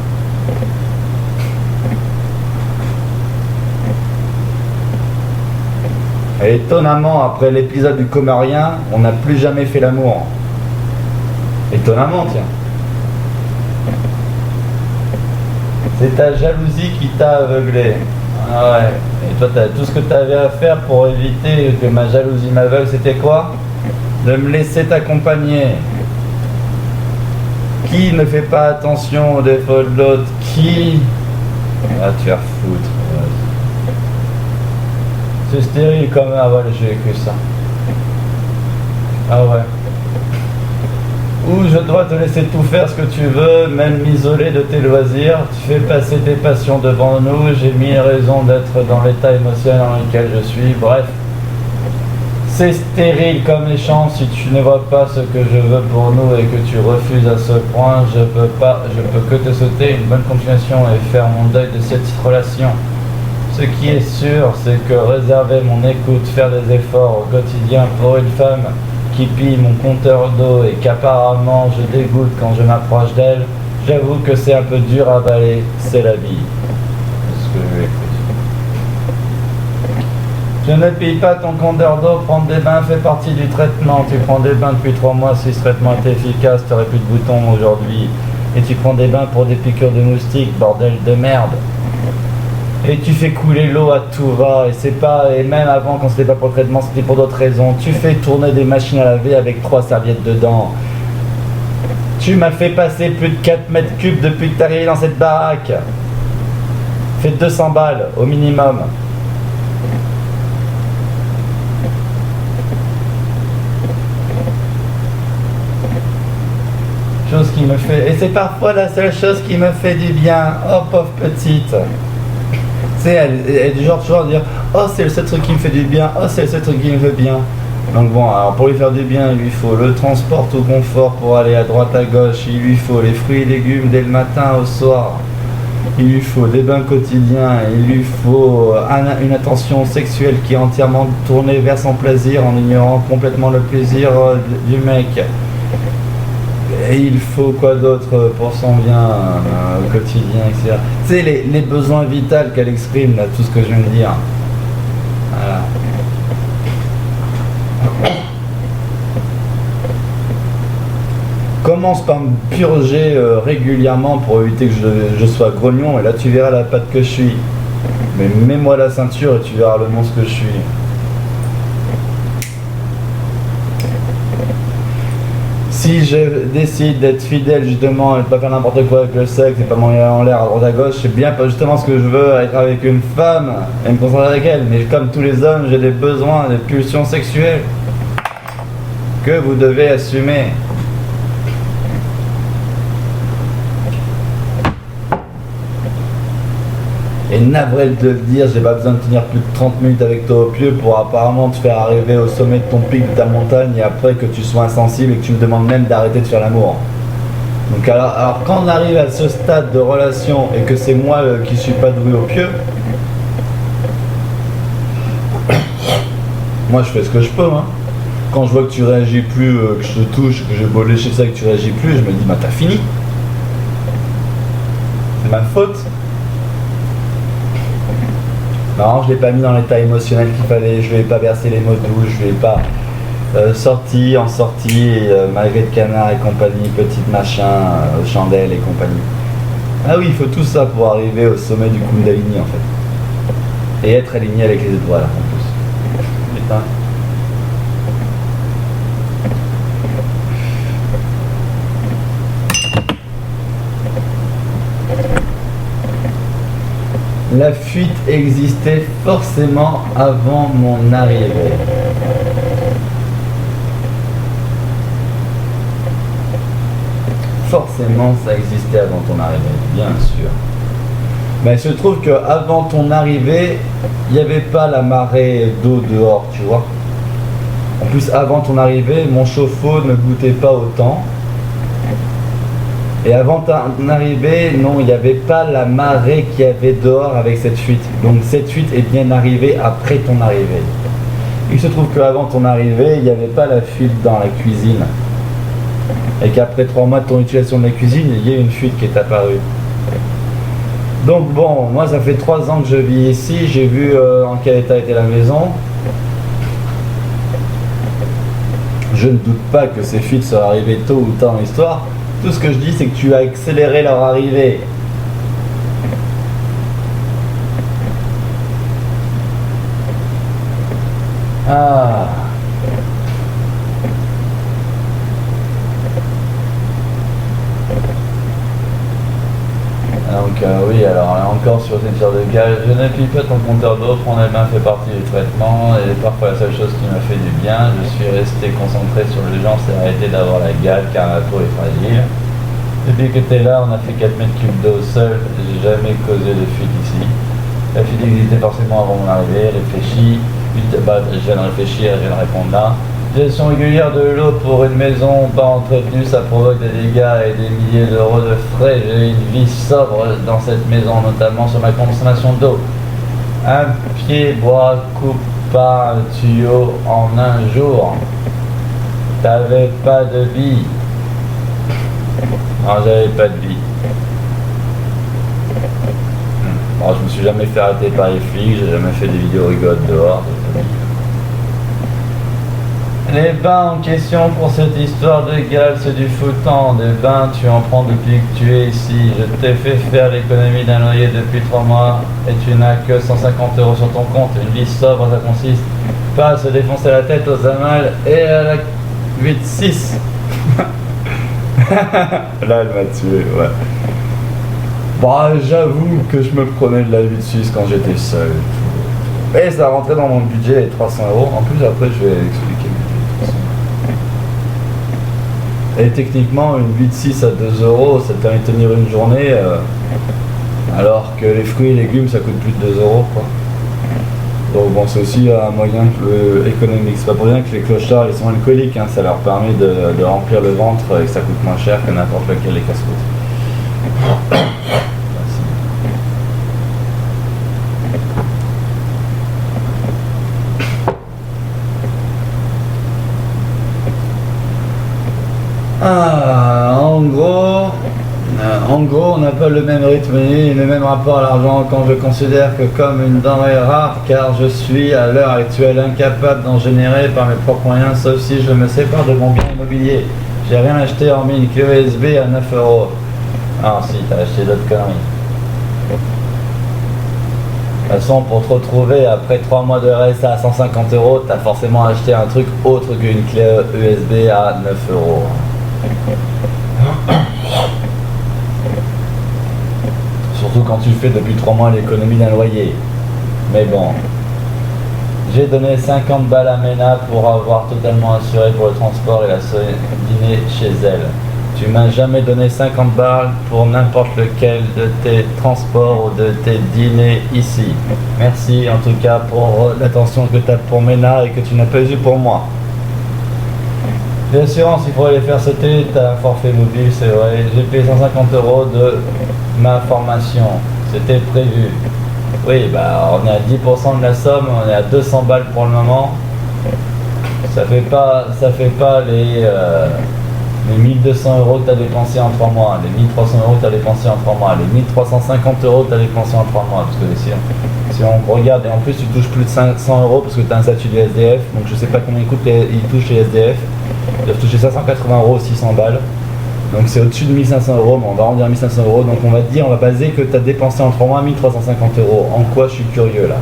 Et étonnamment, après l'épisode du Comorien, on n'a plus jamais fait l'amour. Étonnamment, tiens. C'est ta jalousie qui t'a aveuglé. Ah ouais. Et toi, tout ce que tu avais à faire pour éviter que ma jalousie m'aveugle, c'était quoi? De me laisser t'accompagner. Qui ne fait pas attention aux défauts de l'autre? Qui? Ah, tu vas foutre. C'est stérile comme... Ah ouais, j'ai écrit ça. Ah ouais. Ou je dois te laisser tout faire ce que tu veux, même m'isoler de tes loisirs. Tu fais passer tes passions devant nous. J'ai mille raisons d'être dans l'état émotionnel dans lequel je suis. Bref. C'est stérile comme échange si tu ne vois pas ce que je veux pour nous et que tu refuses à ce point. Je peux que te souhaiter une bonne continuation et faire mon deuil de cette relation. Ce qui est sûr, c'est que réserver mon écoute, faire des efforts au quotidien pour une femme qui pille mon compteur d'eau et qu'apparemment je dégoûte quand je m'approche d'elle, j'avoue que c'est un peu dur à avaler, c'est la vie. C'est ce que je lui ai écrit. Je ne pille pas ton compteur d'eau, prendre des bains fait partie du traitement. Tu prends des bains depuis 3 mois, si ce traitement était efficace, tu n'aurais plus de boutons aujourd'hui. Et tu prends des bains pour des piqûres de moustiques, bordel de merde. Et tu fais couler l'eau à tout va, et même avant quand c'était pas pour le traitement, c'était pour d'autres raisons. Tu fais tourner des machines à laver avec 3 serviettes dedans. Tu m'as fait passer plus de 4 mètres cubes depuis que t'es arrivé dans cette baraque. Fais 200 balles au minimum. Chose qui me fait... Et c'est parfois la seule chose qui me fait du bien. Oh pauvre petite. Tu sais, elle est du genre toujours à dire « Oh, c'est le seul truc qui me fait du bien, oh, c'est le seul truc qui me fait bien. » Donc bon, alors pour lui faire du bien, il lui faut le transport tout confort pour aller à droite à gauche, il lui faut les fruits et légumes dès le matin au soir. il lui faut des bains quotidiens, il lui faut une attention sexuelle qui est entièrement tournée vers son plaisir en ignorant complètement le plaisir du mec. Et il faut quoi d'autre pour son bien quotidien, etc. Tu sais, les besoins vitaux qu'elle exprime, là, tout ce que je viens de dire. Voilà. Commence par me purger régulièrement pour éviter que je sois grognon, et là tu verras la patte que je suis. Mais mets-moi la ceinture et tu verras le monstre que je suis. Si je décide d'être fidèle justement et de pas faire n'importe quoi avec le sexe et pas m'envoyer en l'air à droite à gauche, c'est bien justement ce que je veux, être avec une femme et me concentrer avec elle. Mais comme tous les hommes, j'ai des besoins, des pulsions sexuelles que vous devez assumer. Et navré de te le dire, j'ai pas besoin de tenir plus de 30 minutes avec toi au pieu pour apparemment te faire arriver au sommet de ton pic de ta montagne et après que tu sois insensible et que tu me demandes même d'arrêter de faire l'amour. Donc alors quand on arrive à ce stade de relation et que c'est moi qui suis pas doué au pieu, moi je fais ce que je peux. Hein. Quand je vois que tu réagis plus, que je te touche, que j'ai beau lécher ça et que tu réagis plus, je me dis bah t'as fini. C'est ma faute. Non, je l'ai pas mis dans l'état émotionnel qu'il fallait, je lui ai pas versé les mots doux, je lui ai pas sorti, magret de canard et compagnie, petite machin, chandelle et compagnie. Ah oui, il faut tout ça pour arriver au sommet du Kundalini en fait. Et être aligné avec les étoiles en plus. Putain. La fuite existait forcément avant mon arrivée. Forcément, ça existait avant ton arrivée, bien sûr. Mais il se trouve qu'avant ton arrivée, il n'y avait pas la marée d'eau dehors, tu vois. En plus, avant ton arrivée, mon chauffe-eau ne goûtait pas autant. Et avant ton arrivée, non, il n'y avait pas la marée qu'il y avait dehors avec cette fuite. Donc cette fuite est bien arrivée après ton arrivée. Il se trouve qu'avant ton arrivée, il n'y avait pas la fuite dans la cuisine. Et qu'après 3 mois de ton utilisation de la cuisine, il y a une fuite qui est apparue. Donc bon, moi ça fait 3 ans que je vis ici, j'ai vu en quel état était la maison. Je ne doute pas que ces fuites soient arrivées tôt ou tard dans l'histoire. Tout ce que je dis, c'est que tu as accéléré leur arrivée. Ah. Donc oui, alors encore sur cette histoire de gaz, je n'appuie pas ton compteur d'eau, prendre les mains fait partie du traitement et parfois la seule chose qui m'a fait du bien, je suis resté concentré sur l'urgence et arrêté d'avoir la gale car la peau est fragile. Depuis que tu es là, on a fait 4 mètres cubes d'eau seul, j'ai jamais causé de fuite ici. La fuite existait forcément avant mon arrivée, réfléchis, je viens de réfléchir, je viens de répondre là. Gestion régulière de l'eau pour une maison pas entretenue, ça provoque des dégâts et des milliers d'euros de frais. J'ai une vie sobre dans cette maison, notamment sur ma consommation d'eau. Un pied bois coupe pas un tuyau en un jour. T'avais pas de vie. Non, j'avais pas de vie. Bon, je me suis jamais fait arrêter par les flics, j'ai jamais fait des vidéos rigolotes dehors. Les bains en question pour cette histoire de gale, c'est du foutant. Des bains, tu en prends depuis que tu es ici. Je t'ai fait faire l'économie d'un loyer depuis 3 mois et tu n'as que 150 € sur ton compte. Une vie sobre, ça consiste pas à se défoncer la tête aux amals et à la 8-6. Là, elle m'a tué, ouais. Bah, j'avoue que je me prenais de la 8-6 quand j'étais seul. Et ça rentrait dans mon budget, les 300 €. En plus, après, je vais expliquer. Et techniquement, une 8-6 à 2 €, ça te permet de tenir une journée, alors que les fruits et légumes, ça coûte plus de 2 €, quoi. Donc bon, c'est aussi un moyen économique. C'est pas pour rien que les clochards, ils sont alcooliques, hein. Ça leur permet de remplir le ventre et que ça coûte moins cher que n'importe lequel des casse-croûtes. En gros, on n'a pas le même rythme ni le même rapport à l'argent quand je considère que comme une denrée rare, car je suis à l'heure actuelle incapable d'en générer par mes propres moyens, sauf si je me sépare de mon bien immobilier. J'ai rien acheté hormis une clé USB à 9 €. Ah si, t'as acheté d'autres conneries. De toute façon, pour te retrouver après 3 mois de RSA à 150 €, t'as forcément acheté un truc autre qu'une clé USB à 9 €. Surtout quand tu fais depuis 3 mois l'économie d'un loyer. Mais bon. J'ai donné 50 balles à Mena pour avoir totalement assuré pour le transport et la dîner chez elle. Tu m'as jamais donné 50 balles pour n'importe lequel de tes transports ou de tes dîners ici. Merci en tout cas pour l'attention que tu as pour Mena et que tu n'as pas eu pour moi. L'assurance, il faudrait les faire sauter, tu as un forfait mobile, c'est vrai. J'ai payé 150 € de ma formation, c'était prévu. Oui, bah on est à 10% de la somme, on est à 200 balles pour le moment. Ça fait pas les 1200 € que tu as dépensé en 3 mois, les 1300 € que tu as dépensé en 3 mois, les 1350 € que tu as dépensé en 3 mois. Parce que si on regarde, et en plus tu touches plus de 500 € parce que tu as un statut de SDF, donc je sais pas combien ils touchent les SDF. Ils doivent toucher 580 €, 600 balles. Donc c'est au-dessus de 1500 €, mais on va arrondir à 1500 €. Donc on va baser que tu as dépensé en 3 mois 1350 €. En quoi je suis curieux là?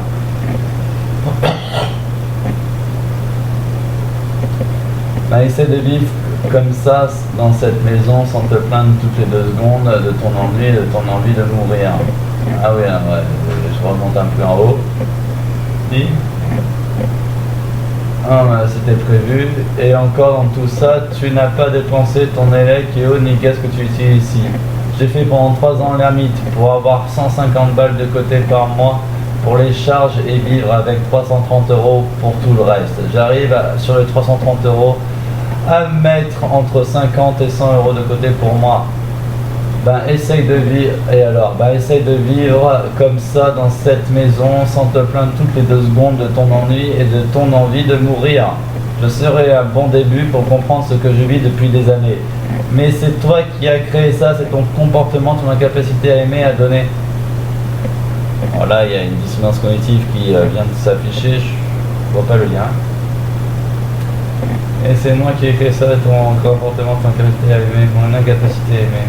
Bah, essaie de vivre comme ça dans cette maison sans te plaindre toutes les 2 secondes de ton ennui et de ton envie de mourir. Ah oui, ouais, je remonte un peu en haut. Si. Ah, c'était prévu. Et encore dans tout ça, tu n'as pas dépensé ton élec et eau ni gaz que tu utilises ici. J'ai fait pendant 3 ans l'ermite pour avoir 150 balles de côté par mois pour les charges et vivre avec 330 € pour tout le reste. J'arrive sur les 330 € à mettre entre 50 et 100 € de côté pour moi. Ben essaye de vivre, et alors, essaye de vivre comme ça dans cette maison sans te plaindre toutes les 2 secondes de ton ennui et de ton envie de mourir. Je serai un bon début pour comprendre ce que je vis depuis des années. Mais c'est toi qui as créé ça, c'est ton comportement, ton incapacité à aimer, à donner. Voilà, il y a une dissonance cognitive qui vient de s'afficher, je vois pas le lien. Et c'est moi qui ai créé ça, ton comportement, ton incapacité à aimer, mon incapacité à aimer.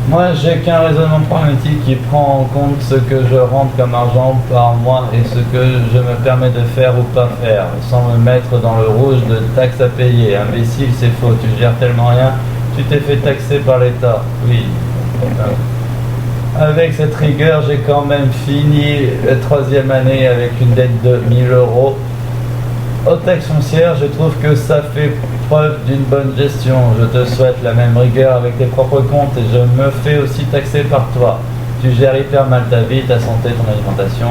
Moi, j'ai qu'un raisonnement pragmatique qui prend en compte ce que je rentre comme argent par mois et ce que je me permets de faire ou pas faire, sans me mettre dans le rouge de taxes à payer. Imbécile, c'est faux, tu gères tellement rien, tu t'es fait taxer par l'État. Oui. Avec cette rigueur, j'ai quand même fini la 3e année avec une dette de 1000 €. Aux taxes foncières, je trouve que ça fait preuve d'une bonne gestion. Je te souhaite la même rigueur avec tes propres comptes et je me fais aussi taxer par toi. Tu gères hyper mal ta vie, ta santé, ton alimentation.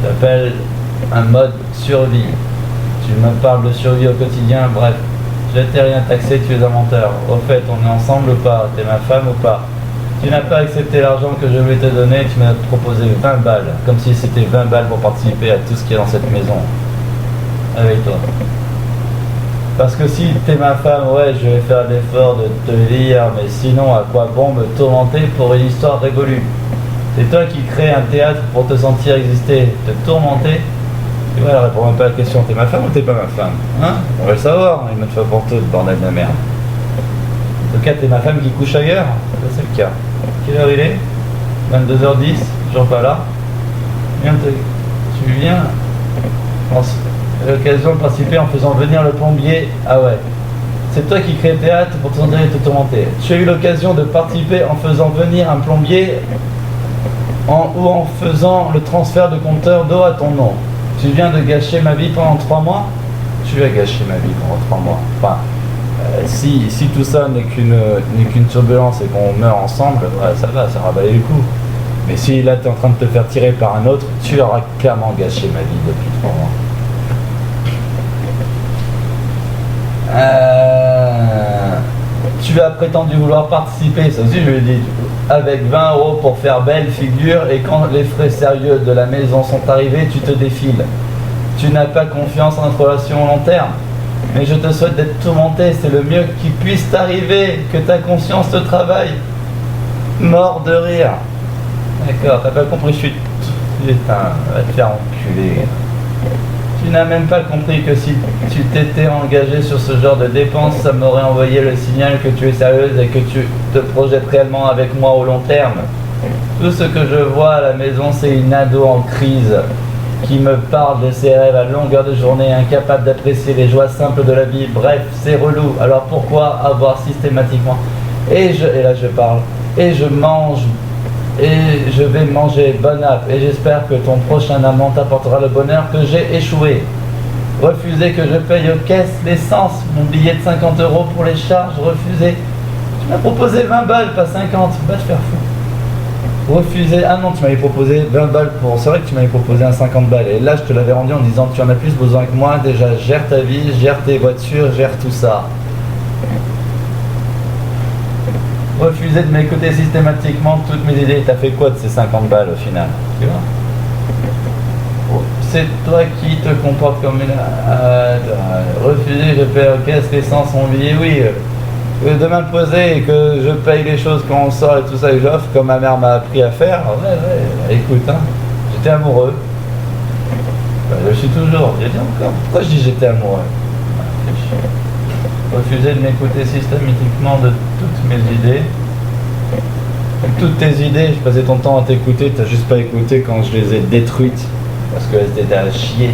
J'appelle un mode survie. Tu me parles de survie au quotidien, bref. Je t'ai rien taxé, tu es un menteur. Au fait, on est ensemble ou pas? T'es ma femme ou pas? Tu n'as pas accepté l'argent que je voulais te donner, tu m'as proposé 20 balles. Comme si c'était 20 balles pour participer à tout ce qui est dans cette maison. Avec toi. Parce que si t'es ma femme, ouais, je vais faire l'effort de te lire, mais sinon, à quoi bon me tourmenter pour une histoire révolue? C'est toi qui crée un théâtre pour te sentir exister, te tourmenter. Et voilà, réponds même pas à la question, t'es ma femme ou t'es pas ma femme? Hein? On va le savoir, une bonne fois pour toutes, bordel de merde. En tout cas, t'es ma femme qui couche ailleurs? Ça, c'est le cas. Quelle heure il est? 22h10, toujours pas là. Tu viens l'occasion de participer en faisant venir le plombier. Ah ouais. C'est toi qui crée le théâtre pour te sentir et te tourmenter. Tu as eu l'occasion de participer en faisant venir un plombier ou en faisant le transfert de compteur d'eau à ton nom. Tu viens de gâcher ma vie pendant 3 mois. Tu as gâché ma vie pendant 3 mois. Enfin, si tout ça n'est qu'une turbulence et qu'on meurt ensemble, ouais, ça va, ça rabat les coups. Mais si là tu es en train de te faire tirer par un autre, tu auras clairement gâché ma vie depuis 3 mois. Tu as prétendu vouloir participer, ça aussi je lui ai dit, avec 20 € pour faire belle figure, et quand les frais sérieux de la maison sont arrivés, tu te défiles. Tu n'as pas confiance en notre relation long terme. Mais je te souhaite d'être tourmenté, c'est le mieux qui puisse t'arriver, que ta conscience te travaille. Mort de rire. D'accord, t'as pas compris, je suis... Putain, va te faire enculer. Tu n'as même pas compris que si tu t'étais engagé sur ce genre de dépenses, ça m'aurait envoyé le signal que tu es sérieuse et que tu te projettes réellement avec moi au long terme. Tout ce que je vois à la maison, c'est une ado en crise qui me parle de ses rêves à longueur de journée, incapable d'apprécier les joies simples de la vie. Bref, c'est relou. Alors pourquoi avoir systématiquement... Et là je parle. Et je mange... Et je vais manger, bonne app, et j'espère que ton prochain amant t'apportera le bonheur que j'ai échoué. Refuser que je paye aux caisses l'essence, mon billet de 50 € pour les charges, refusé. Tu m'as proposé 20 balles, pas 50, va te faire fou. Refuser, ah non, tu m'avais proposé 20 balles pour... C'est vrai que tu m'avais proposé un 50 balles, et là je te l'avais rendu en disant tu en as plus besoin que moi, déjà gère ta vie, gère tes voitures, gère tout ça. Refuser de m'écouter systématiquement toutes mes idées. T'as fait quoi de ces 50 balles au final? Tu vois? C'est toi qui te comportes comme une... refuser, je paie aux caisses l'essence, mon billet, oui. De m'imposer et que je paye les choses quand on sort et tout ça et j'offre, comme ma mère m'a appris à faire. Ouais, écoute, hein, j'étais amoureux. Je suis toujours, j'ai dit encore. Pourquoi je dis j'étais amoureux? Refuser de m'écouter systématiquement de toutes mes idées. Toutes tes idées, je passais ton temps à t'écouter, t'as juste pas écouté quand je les ai détruites. Parce qu'elles étaient à chier.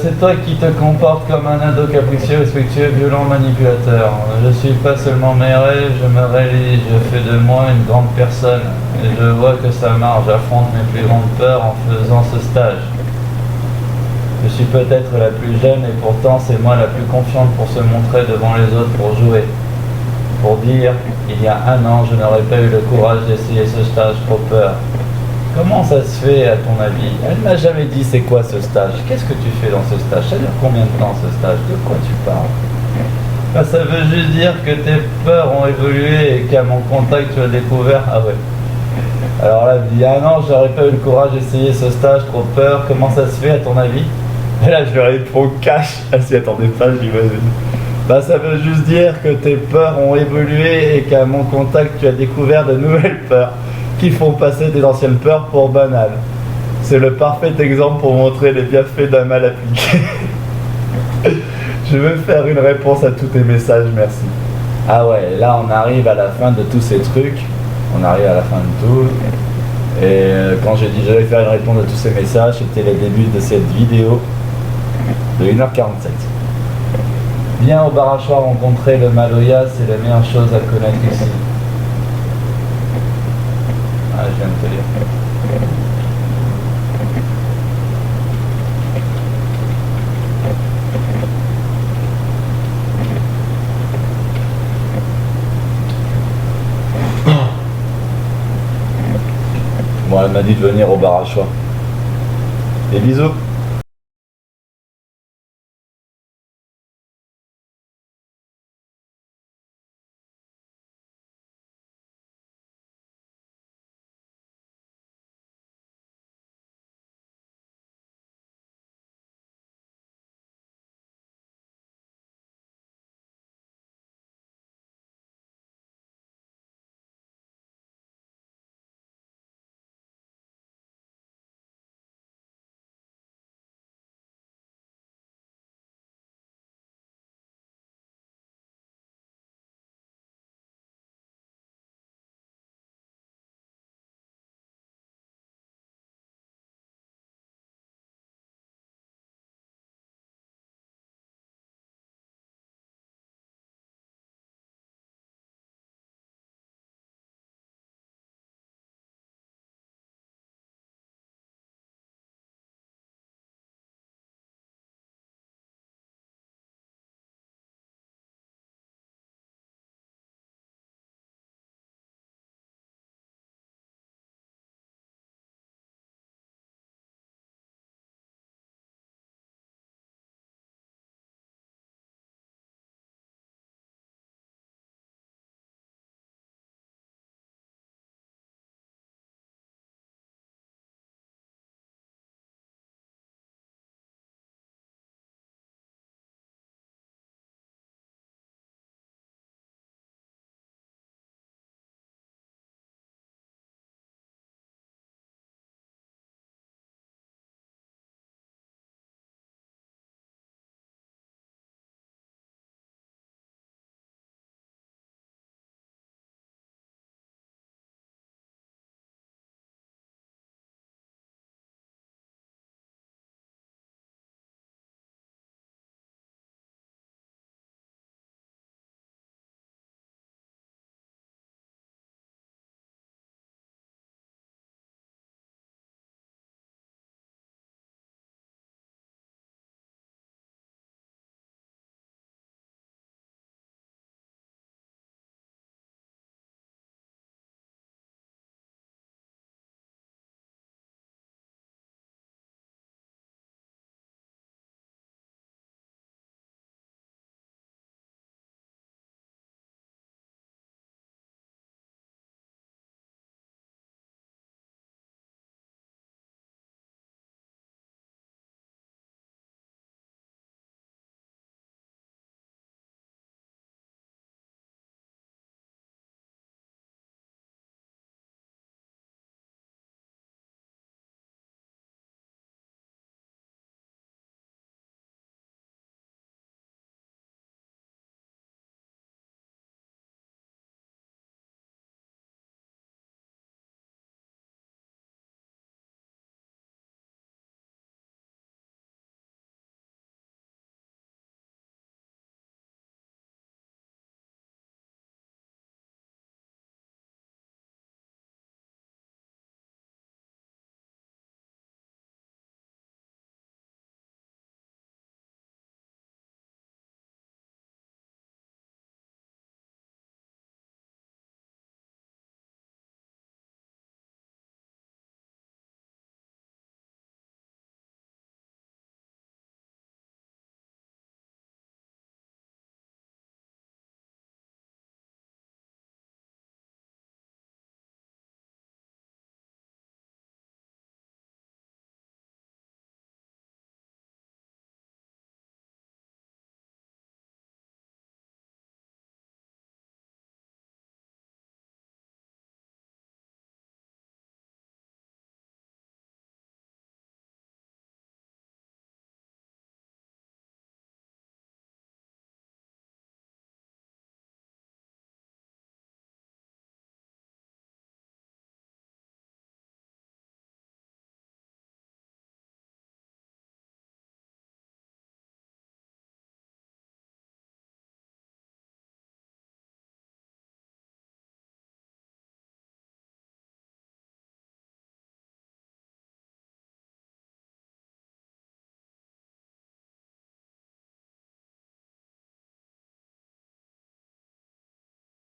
C'est toi qui te comportes comme un ado capricieux, respectueux, violent, manipulateur. Je suis pas seulement mes rêves, je me réalise, je fais de moi une grande personne. Et je vois que ça marche, j'affronte mes plus grandes peurs en faisant ce stage. Je suis peut-être la plus jeune et pourtant c'est moi la plus confiante pour se montrer devant les autres pour jouer. Pour dire, il y a un an, je n'aurais pas eu le courage d'essayer ce stage, trop peur. Comment ça se fait à ton avis? Elle m'a jamais dit c'est quoi ce stage. Qu'est-ce que tu fais dans ce stage? Ça dure combien de temps ce stage? De quoi tu parles? Ça veut juste dire que tes peurs ont évolué et qu'à mon contact tu as découvert... Ah ouais. Alors là, il y a un an, j'aurais pas eu le courage d'essayer ce stage, trop peur. Comment ça se fait à ton avis? Et là, je lui réponds cash. Elle s'y attendait pas, j'imagine. Ça veut juste dire que tes peurs ont évolué et qu'à mon contact, tu as découvert de nouvelles peurs qui font passer des anciennes peurs pour banales. C'est le parfait exemple pour montrer les bienfaits d'un mal appliqué. Je veux faire une réponse à tous tes messages, merci. Ah ouais, là on arrive à la fin de tous ces trucs. On arrive à la fin de tout. Et quand j'ai dit j'allais faire une réponse à tous ces messages, c'était le début de cette vidéo de 1h47. Viens au bar à choix rencontrer le Maloya, c'est la meilleure chose à connaître ici. Ah, je viens de te lire. Bon, elle m'a dit de venir au bar à choix. Des bisous.